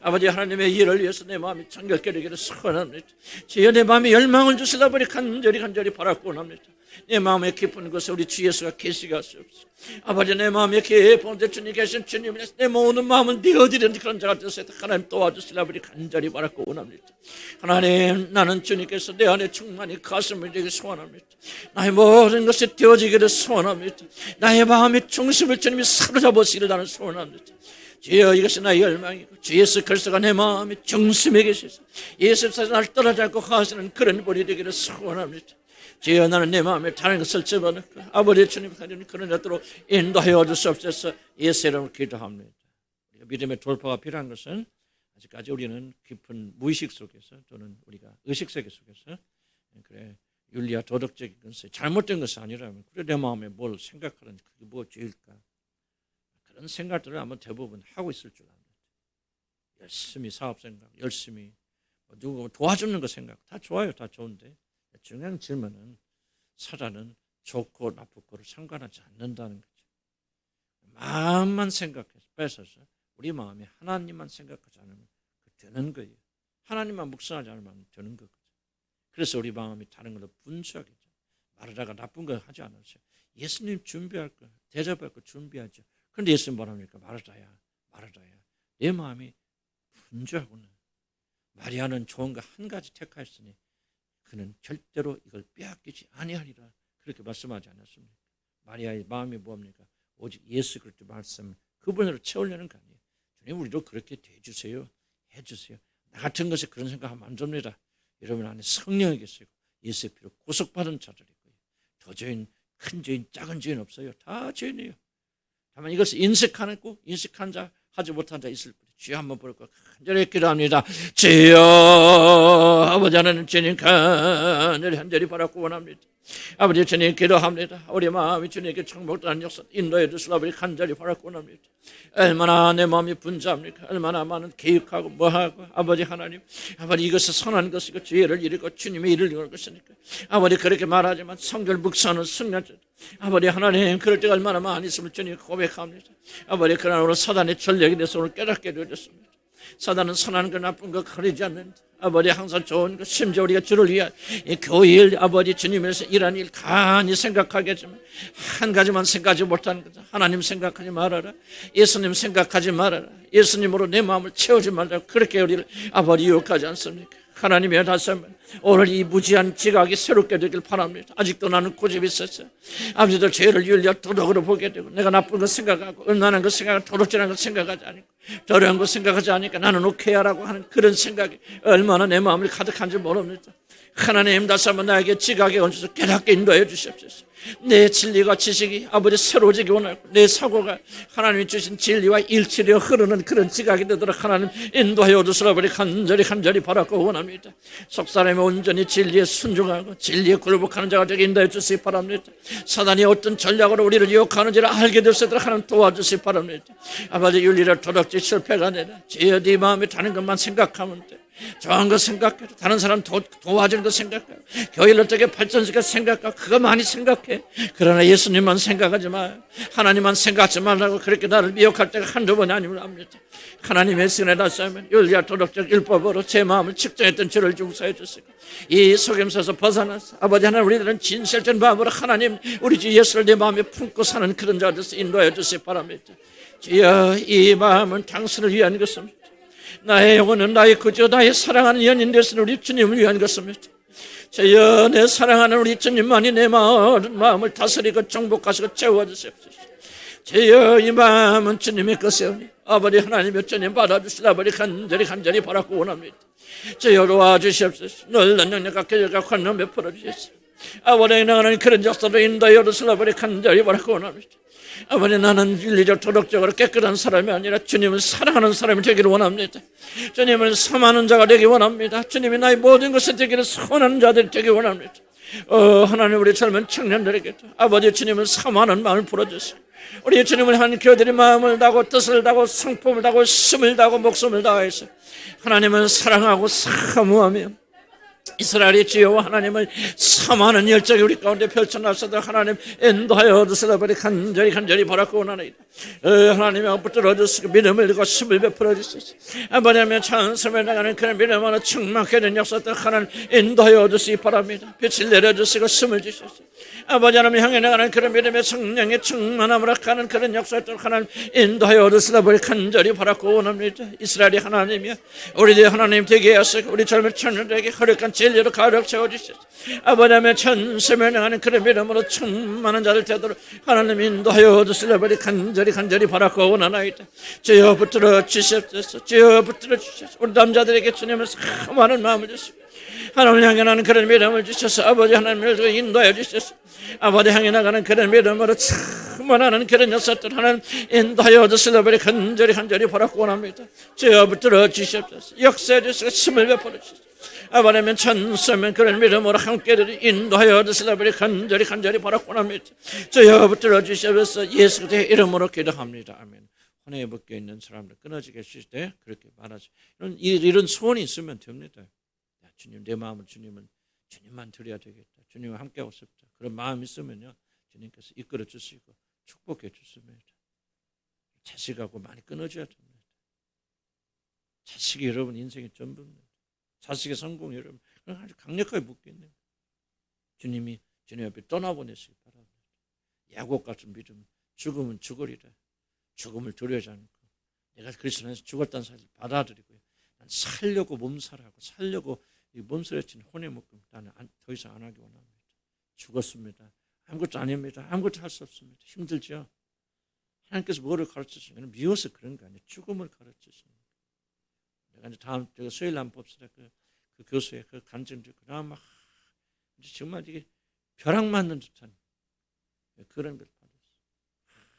아버지 하나님의 일을 위해서 내 마음이 정결케 되기를 소원합니다. 주여 내 마음에 열망을 주시라 우리 간절히 바라고 원합니다. 내 마음에 깊은 곳에 우리 주 예수가 계시게 하시옵소서. 아버지 내 마음에 깊은 곳에 주님 계신 주님이 내 모든 마음을 내어드리는 그런 자가 되어서 하나님 도와주시라 우리 간절히 바라고 원합니다. 하나님 나는 주님께서 내 안에 충만히 가슴을 되게 소원합니다. 나의 모든 것이 되어지기를 소원합니다. 나의 마음의 중심을 주님이 사로잡으시기를 나는 소원합니다. 주여 이것이 나의 열망이고 주 예수 그리스도가 내 마음의 중심에 계셔서 예수께서 나를 떠나지 않고 가시는 그런 분이 되기를 소원합니다. 주여 나는 내 마음에 다른 것을 집어넣고 아버지 주님 하나님 그런 것들로 인도하여 주시옵소서. 예수 이름으로 기도합니다. 믿음의 돌파가 필요한 것은 아직까지 우리는 깊은 무의식 속에서 또는 우리가 의식세계 속에서 그래 윤리와 도덕적인 것이 잘못된 것이 아니라면 그래 내 마음에 뭘 생각하는지 그게 무엇일까 그런 생각들을 아마 대부분 하고 있을 줄 압니다. 열심히 사업 생각, 열심히 누구 도와주는 거 생각 다 좋아요, 다 좋은데 중요한 질문은 사단은 좋고 나쁘고를 상관하지 않는다는 거죠. 마음만 생각해서 뺏어서 우리 마음에 하나님만 생각하지 않으면 되는 거예요. 하나님만 묵상하지 않으면 되는 거거든요. 그래서 우리 마음이 다른 걸로 분수하겠죠. 마르다가 나쁜 거 하지 않았어요. 예수님 준비할 거, 대접할 거 준비하죠. 그런데 예수님 뭐랍니까? 마르다야. 내 마음이 분주하구나. 마리아는 좋은 거 한 가지 택하였으니 그는 절대로 이걸 빼앗기지 아니하리라. 그렇게 말씀하지 않았습니까? 마리아의 마음이 뭡니까? 오직 예수 그리스도 말씀 그분으로 채우려는 거 아니에요. 주님 우리도 그렇게 대해주세요. 해주세요. 나 같은 것에 그런 생각하면 안 됩니다. 여러분 안에 성령이 계시고 예수의 피로 구속받은 자들이 있고요. 더 죄인, 큰 죄인, 작은 죄인 없어요. 다 죄인이에요. 다만 이것을 인식하는 자, 하지 못한 자 있을 뿐이죠. 주여 한번 부를까 간절히 기도합니다. 주여 아버지 하나님 주님 간절히 바라고 원합니다. 아버지 주님 기도합니다. 우리 마음이 주님께 정복되는 역사 인도해 주시라 아버지 간절히 바라고 원합니다. 얼마나 내 마음이 분주합니까? 얼마나 많은 계획하고 뭐하고 아버지 하나님 아버지 이것은 선한 것이고 주의를 이루고 주님의 일을 이루는 것이니까 아버지 그렇게 말하지만 성결 묵상하는 순간 아버지 하나님 그럴 때가 얼마나 많이 있으면 주님 고백합니다. 아버지 그러나 오늘 사단의 전략에 대해서 오늘 깨닫게 되었습니다. 사단은 선한 거 나쁜 거 가리지 않는다. 아버지 항상 좋은 것 심지어 우리가 주를 위한 이 교일 아버지 주님에서 일하는 일 간히 생각하겠지만 한 가지만 생각하지 못하는 거다. 하나님 생각하지 말아라. 예수님 생각하지 말아라. 예수님으로 내 마음을 채우지 말라고 그렇게 우리를 아버지 유혹하지 않습니까? 하나님의 다스림 오늘 이 무지한 지각이 새롭게 되길 바랍니다. 아직도 나는 고집이 있었어요. 아버지도 죄를 윤리와 도덕으로 보게 되고 내가 나쁜 거 생각하고 음란한 거 생각하고 도덕질한 거 생각하지 않고 더러운 거 생각하지 않으니까 나는 오케이하라고 하는 그런 생각이 얼마나 내 마음을 가득한지 모릅니다. 하나님 다시 한번 나에게 지각에 얹혀서 깨닫게 인도해 주시옵소서. 내 진리가 지식이 아버지 새로워지기 원하고 내 사고가 하나님이 주신 진리와 일치되어 흐르는 그런 지각이 되도록 하나님 인도하여 주시라 아버지 간절히 바라고 원합니다. 속사람이 온전히 진리에 순종하고 진리에 굴복하는 자가 되게 인도해 주시기 바랍니다. 사단이 어떤 전략으로 우리를 유혹하는지를 알게 될 수 있도록 하나님 도와주시기 바랍니다. 아버지 윤리를 도덕질 실패가 아니라 주여 네 마음에 타는 것만 생각하면 돼. 좋은 거 생각해. 다른 사람 도와주는 거 생각해. 교회를 어떻게 발전시켜 생각하고 그거 많이 생각해. 그러나 예수님만 생각하지 마. 하나님만 생각하지 말라고 그렇게 나를 미혹할 때가 한두 번이 아니면 합니다. 하나님의 은혜 다시 하면 윤리와 도덕적 율법으로 제 마음을 측정했던 죄를 용서해 주시고 이 속임수에서 벗어나서 아버지 하나님 우리들은 진실된 마음으로 하나님 우리 주 예수를 내 마음에 품고 사는 그런 자가 되어서 인도해 주시기 바랍니다. 주여 이 마음은 당신을 위한 것입니다. 나의 영혼은 나의 구주 나의 사랑하는 연인 되신 우리 주님을 위한 것입니다. 주여 내 사랑하는 우리 주님만이 내 마음을 다스리고 정복하시고 채워주시옵소서. 주여 이 마음은 주님의 것이오니 아버지 하나님의 주님 받아주시라 아버지 간절히 바라고 원합니다. 주여 도와주시옵소서. 놀란 능력과 계절과 관념 베풀어 주시옵소서. 아버지 나는 그런 역사로 인도하여 주시라 아버지 간절히 바라고 원합니다. 아버지 나는 윤리적 도덕적으로 깨끗한 사람이 아니라 주님을 사랑하는 사람이 되기를 원합니다. 주님을 섬하는 자가 되기 원합니다. 주님이 나의 모든 것을 되기를 선하는 자들이 되기 원합니다. 하나님 우리 젊은 청년들에게 아버지 주님을 섬하는 마음을 불어주시고 우리 주님을 한 교들이 마음을 다하고 뜻을 다하고 성품을 다하고 힘을 다하고 목숨을 다해서 하나님을 사랑하고 사모하며 이스라엘의 주여와 하나님을 사모하는 열정이 우리 가운데 펼쳐나서도 하나님 인도하여 주시라 버리 간절히 바라고 원하나이다. 하나님의 붙들어 주시고 믿음을 주고 힘을 베풀어 주시소. 아버지의 찬송을 나가는 그런 믿음으로 충만하게 된 역사들 하나님 인도하여 주시기 바랍니다. 빛을 내려주시고 힘을 주시소. 아버지 하나님 향해 나가는 그런 믿음의 성령의 충만함으로 가는 그런 역사들 하나님 인도하여 주시라 버리 간절히 바라고 원합니다. 이스라엘이 하나님이여 우리들 하나님 되게 하시고 우리 젊은 청년들에게 허력한 진리로 가득 채워주시소. 아버지의 천세에 나가는 그런 믿음으로 충만한 자들 되도록 하나님 인도하여 주시라 버리 간절히 바라고 원하나이다. 주여 붙들어 주시옵소서. 주여 붙들어 주시옵소서. 우리 남자들에게 주님을 사모하는 마음을 주시고 하나님을 향해 나가는 그런 믿음을 주셔서 아버지 하나님을 인도해 주셔서 아버지 향해 나가는 그런 믿음으로 충만하는 그런 역사들 하나님 인도하여 주시라 버리 간절히 바라고 원합니다. 주여 붙들어 주시옵소서. 역사해 주시고 힘을 베풀어 주시옵소서. 아버지면 천사면 그런 믿음으로 함께를 인도하여 주시라 버리 간절히 바라고 원합니다. 주여 붙들어 주시옵소서. 예수 그리스도의 이름으로 기도합니다. 아멘. 혼에 묶여 있는 사람들 끊어지게 하실 때 그렇게 말하죠. 이런 소원이 있으면 됩니다. 야, 주님 내 마음을 주님만 드려야 되겠다. 주님과 함께하고 싶다. 그런 마음이 있으면요 주님께서 이끌어 주시고 축복해 주십니다. 자식하고 많이 끊어져야 됩니다. 자식이 여러분 인생의 전부입니다. 자식의 성공 여러분 아주 강력하게 묶여있네요. 주님이 주님 앞에 떠나보내시기 바랍니다. 야곱 같은 믿음 죽으면 죽으리라. 죽음을 두려워하지 않고 내가 그리스도 안에서 죽었다는 사실을 받아들이고요. 난 살려고 몸살하고 살려고 이 몸살에친 혼의 묶음 나는 더 이상 안 하기 원합니다. 죽었습니다. 아무것도 아닙니다. 아무것도 할 수 없습니다. 힘들죠. 하나님께서 뭐를 가르치시면 미워서 그런 거 아니에요. 죽음을 가르치십니다. 내가 이제 다음 수요일 날 봅시다. 그 교수의 그 간증들 그나마 정말 이게 벼락 맞는 듯한 그런 걸 받았어요.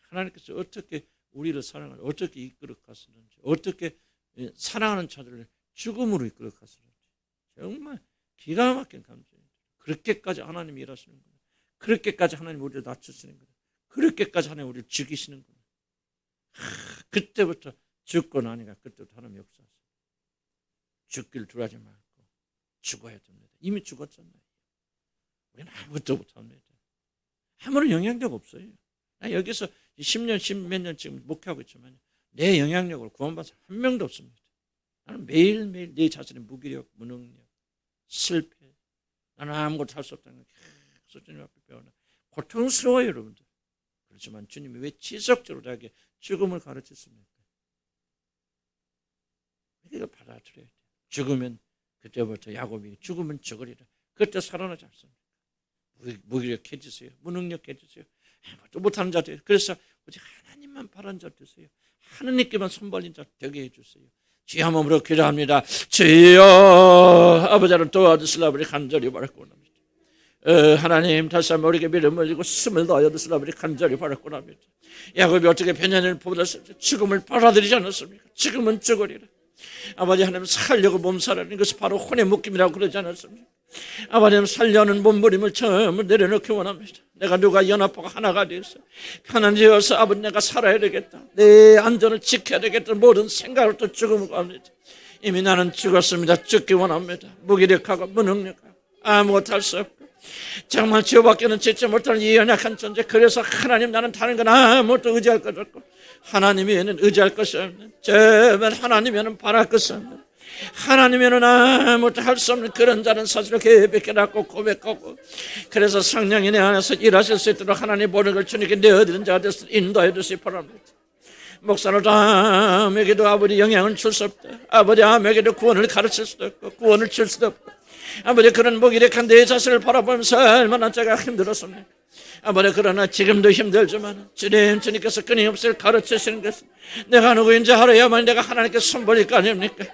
하나님께서 어떻게 우리를 사랑하고 어떻게 이끌어 갔었는지 어떻게 사랑하는 자들을 죽음으로 이끌어 갔어요. 정말 기가 막힌 감정이에요. 그렇게까지 하나님이 일하시는 거예요. 그렇게까지 하나님 우리를 낮추시는 거예요. 그렇게까지 하나님 우리를 죽이시는 거예요. 그때부터 죽고 나니까 그때부터 하나님 역사하세요. 죽길 두려워하지 말고 죽어야 됩니다. 이미 죽었잖아요. 우리는 아무것도 못합니다. 아무런 영향력 없어요. 나 여기서 10년, 10몇 년 지금 목회하고 있지만 내 영향력으로 구원받은 사람 한 명도 없습니다. 나는 매일매일 내 자신의 무기력, 무능력, 실패, 나는 아무것도 할 수 없다는 걸 계속 주님 앞에 배우나 고통스러워요, 여러분들. 그렇지만 주님이 왜 지속적으로 나에게 죽음을 가르치십니까? 이거 받아들여야 돼요. 죽으면 그때부터 야곱이 죽으면 죽으리라. 그때 살아나지 않습니까? 무기력해지세요. 무능력해지세요. 아무것도 못하는 자 되세요. 그래서 오직 하나님만 바라는 자 되세요. 하나님께만 손 벌린 자 되게 해주세요. 주의 한 몸으로 기도합니다. 주여 아버지를 도와주시라 우리 간절히 바라고 합니다. 하나님 다시 한번 우리에게 믿음을 주고 힘을 다하여 주시라 우리 간절히 바라고 합니다. 야곱이 어떻게 변현을 보았습니까? 죽음을 받아들이지 않았습니까? 지금은 죽으리라. 아버지 하나님 살려고 몸살하는 것이 바로 혼의 묶임이라고 그러지 않았습니까? 아버지 살려는 몸부림을 처음으로 내려놓기 원합니다. 내가 누가 연합하고 하나가 되어서 편안해져서 아버지 내가 살아야 되겠다. 내 안전을 지켜야 되겠다. 모든 생각을 또 죽음을 합니다. 이미 나는 죽었습니다. 죽기 원합니다. 무기력하고 무능력하고 아무것도 할 수 없고 정말 지호밖에는 짓지 못하는 이 연약한 존재. 그래서 하나님 나는 다른 건 아무것도 의지할 것 없고 하나님 외에는 의지할 것이 없는 제발 하나님 외에는 바랄 것이 없는 하나님 외에는 아무것도 할 수 없는 그런 자는 사실을 개벽해 놨고 고백하고 그래서 성령이 내 안에서 일하실 수 있도록 하나님 모든 걸 주님께 내어드리는 자가 되어서 인도해 주시기 바랍니다. 목사는 아무에게도 아버지 영향을 줄 수 없다. 아버지 아무에게도 구원을 가르칠 수도 없고 구원을 줄 수도 없고 아버지 그런 무기력한 내 자신을 바라보면서 얼마나 제가 힘들었습니까? 아버지 그러나 지금도 힘들지만 주님께서 끊임없이 가르치시는 것은 내가 누구인지 알아야만 내가 하나님께 손 벌릴 거 아닙니까?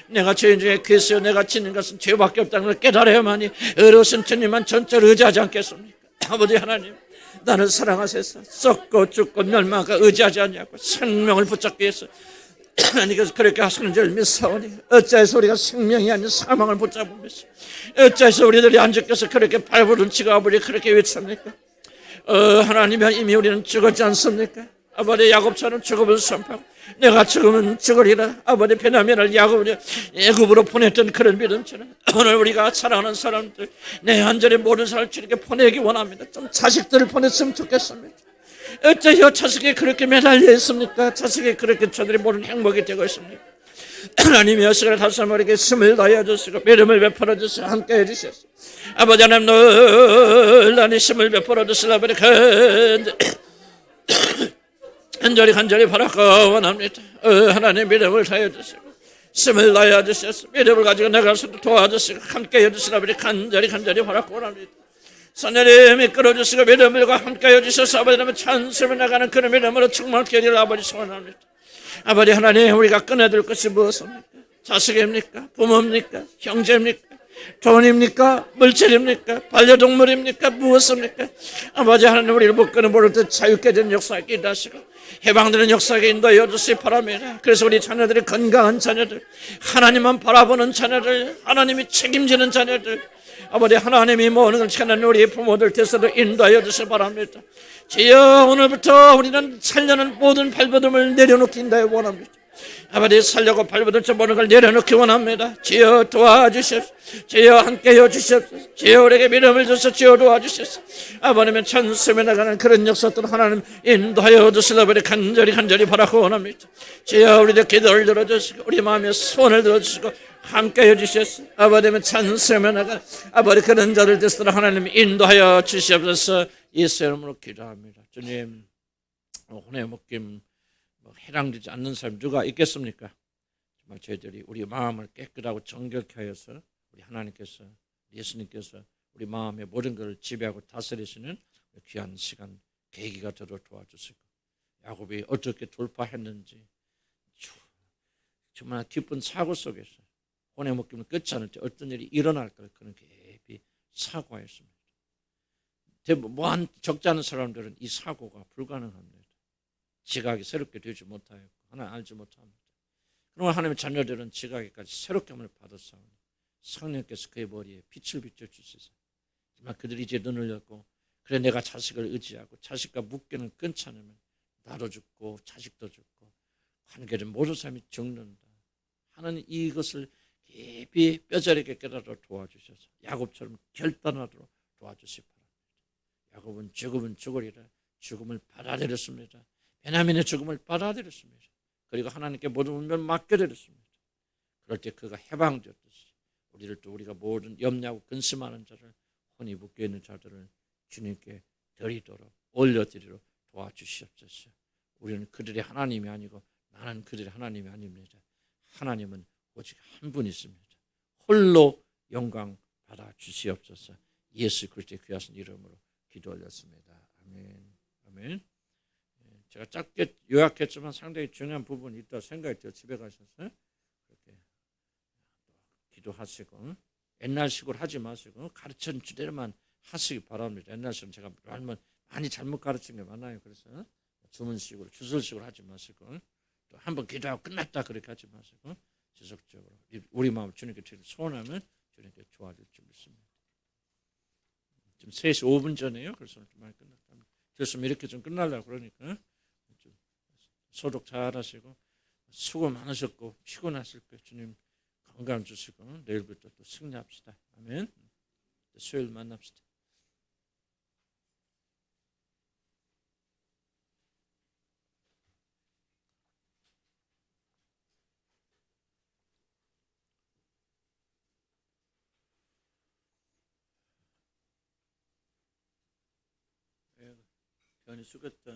내가 죄인 중에 괴수여 내가 지는 것은 죄밖에 없다는 걸 깨달아야만이 어려우신 주님만 전적으로 의지하지 않겠습니까? 아버지 하나님 나를 사랑하셔서 썩고 죽고 멸망하고 의지하지 않냐고 생명을 붙잡기 위해서 하나님께서 그렇게 하시는 줄 믿사오니 어찌해서 우리가 생명이 아닌 사망을 붙잡으면서 어찌해서 우리들이 안 죽겨서 그렇게 발부둥치고 아버지 그렇게 외칩니까? 하나님이 이미 우리는 죽었지 않습니까? 아버지 야곱처럼 죽음을 선포하고 내가 죽으면 죽으리라. 아버지 베냐민을 야곱을 애굽으로 보냈던 그런 믿음처럼 오늘 우리가 사랑하는 사람들 내 한절에 모든 사람을 주님께 보내기 원합니다. 좀 자식들을 보냈으면 좋겠습니다. 어째서 자식이 그렇게 매달려 있습니까? 자식이 그렇게 저들이 모든 행복이 되고 있습니까? 하나님이 여시간에 다시 한번 우리에게 힘을 다해 주시고 믿음을 베풀어 주시고 함께 해주셔서 아버지 하나님 늘 힘을 베풀어 주시라 아버지 간절히 바라고 원합니다. 하나님 믿음을 다해 주시고 힘을 다해 주셔서 믿음을 가지고 나가서 도와주시고 함께 해주시라 아버지 간절히 바라고 원합니다. 하나님 이끌어주시고 믿음과 함께 해주셔서 아버지는 찬송을 나가는 그런 믿음으로 충만케 하기를 아버지 소원합니다. 아버지 하나님 우리가 꺼내들 것이 무엇입니까? 자식입니까? 부모입니까? 형제입니까? 돈입니까? 물질입니까? 반려동물입니까? 무엇입니까? 아버지 하나님 우리를 묶어는 모를 때 자유케 되는 역사에 인도하시고 해방되는 역사에 인도하여 주시기 바랍니다. 그래서 우리 자녀들이 건강한 자녀들 하나님만 바라보는 자녀들 하나님이 책임지는 자녀들 아버지 하나님이 모든 걸 찾는 우리 부모들 대해서도 인도하여 주시기 바랍니다. 주여 오늘부터 우리는 살려는 모든 발버둥을 내려놓기 인도하여 원합니다. 아버지 살려고 발버둥 모든 걸 내려놓기 원합니다. 주여 도와주십시오. 주여 함께해 주십시오. 주여 우리에게 믿음을 주셔서 주여 도와주십시오. 아버님의 찬송에 나가는 그런 역사들 하나님 인도하여 주시라 아버지 간절히 바라고 원합니다. 주여 우리의 기도를 들어주시고 우리 마음의 소원을 들어주시고 함께해 주셨어. 아버님의 찬송에 나가는 아버지 그런 자를 되시도록 하나님 인도하여 주시옵소서. 예수 이름으로 기도합니다. 주님 혼의 묶임 해당되지 않는 사람 누가 있겠습니까? 정말 저희들이 우리 마음을 깨끗하고 정결케 하여서 우리 하나님께서 예수님께서 우리 마음의 모든 것을 지배하고 다스리시는 귀한 시간 계기가 되도록 도와주시고 야곱이 어떻게 돌파했는지 정말 깊은 사고 속에서 혼의 묶임을 끊지 않을 때 어떤 일이 일어날까 그런 깊이 사고하였습니다. 대부분 적지 않은 사람들은 이 사고가 불가능합니다. 지각이 새롭게 되지 못하였고 하나 알지 못합니다. 그러면 하나님의 자녀들은 지각에까지 새롭게 함을 받았사오니 성령께서 그의 머리에 빛을 비춰주시사 정말 그들이 이제 눈을 열고 그래 내가 자식을 의지하고 자식과 묶여는 끊지 않으면 나도 죽고 자식도 죽고 관계를 모든 사람이 죽는다 하는 이것을 깊이 뼈저리게 깨달아 도와주셔서 야곱처럼 결단하도록 도와주시 바랍니다. 야곱은 죽으면 죽으리라 죽음을 받아들였습니다. 베냐민의 죽음을 받아들였습니다. 그리고 하나님께 모든 운명을 맡겨드렸습니다. 그럴 때 그가 해방되었듯이 우리를 또 우리가 모든 염려하고 근심하는 자를 혼이 묶여있는 자들을 주님께 드리도록 올려드리도록 도와주시옵소서. 우리는 그들의 하나님이 아니고 나는 그들의 하나님이 아닙니다. 하나님은 오직 한 분 있습니다. 홀로 영광 받아 주시옵소서. 예수 그리스도의 귀하신 이름으로 기도 올렸습니다. 아멘. 아멘. 제가 짧게 요약했지만 상당히 중요한 부분이 있다고 생각이 들어요. 집에 가셔서 그렇게 기도하시고 옛날식으로 하지 마시고 가르친 주대로만 하시기 바랍니다. 옛날식은 제가 많이 잘못 가르친 게 많아요. 그래서 주문식으로 주술식으로 하지 마시고 또 한번 기도하고 끝났다 그렇게 하지 마시고 지속적으로 우리 마음을 주님께 소원하면 주님께 좋아질 줄 믿습니다. 지금 3시 5분 전에요. 그래서 좀 많이 끝났답니다. 됐으면 이렇게 좀 끝나려고 그러니까 좀 소독 잘 하시고 수고 많으셨고 피곤하실 거예요. 주님 건강 주시고 내일부터 또 승리합시다. 아멘. 수요일 만납시다. 변이 수겠다.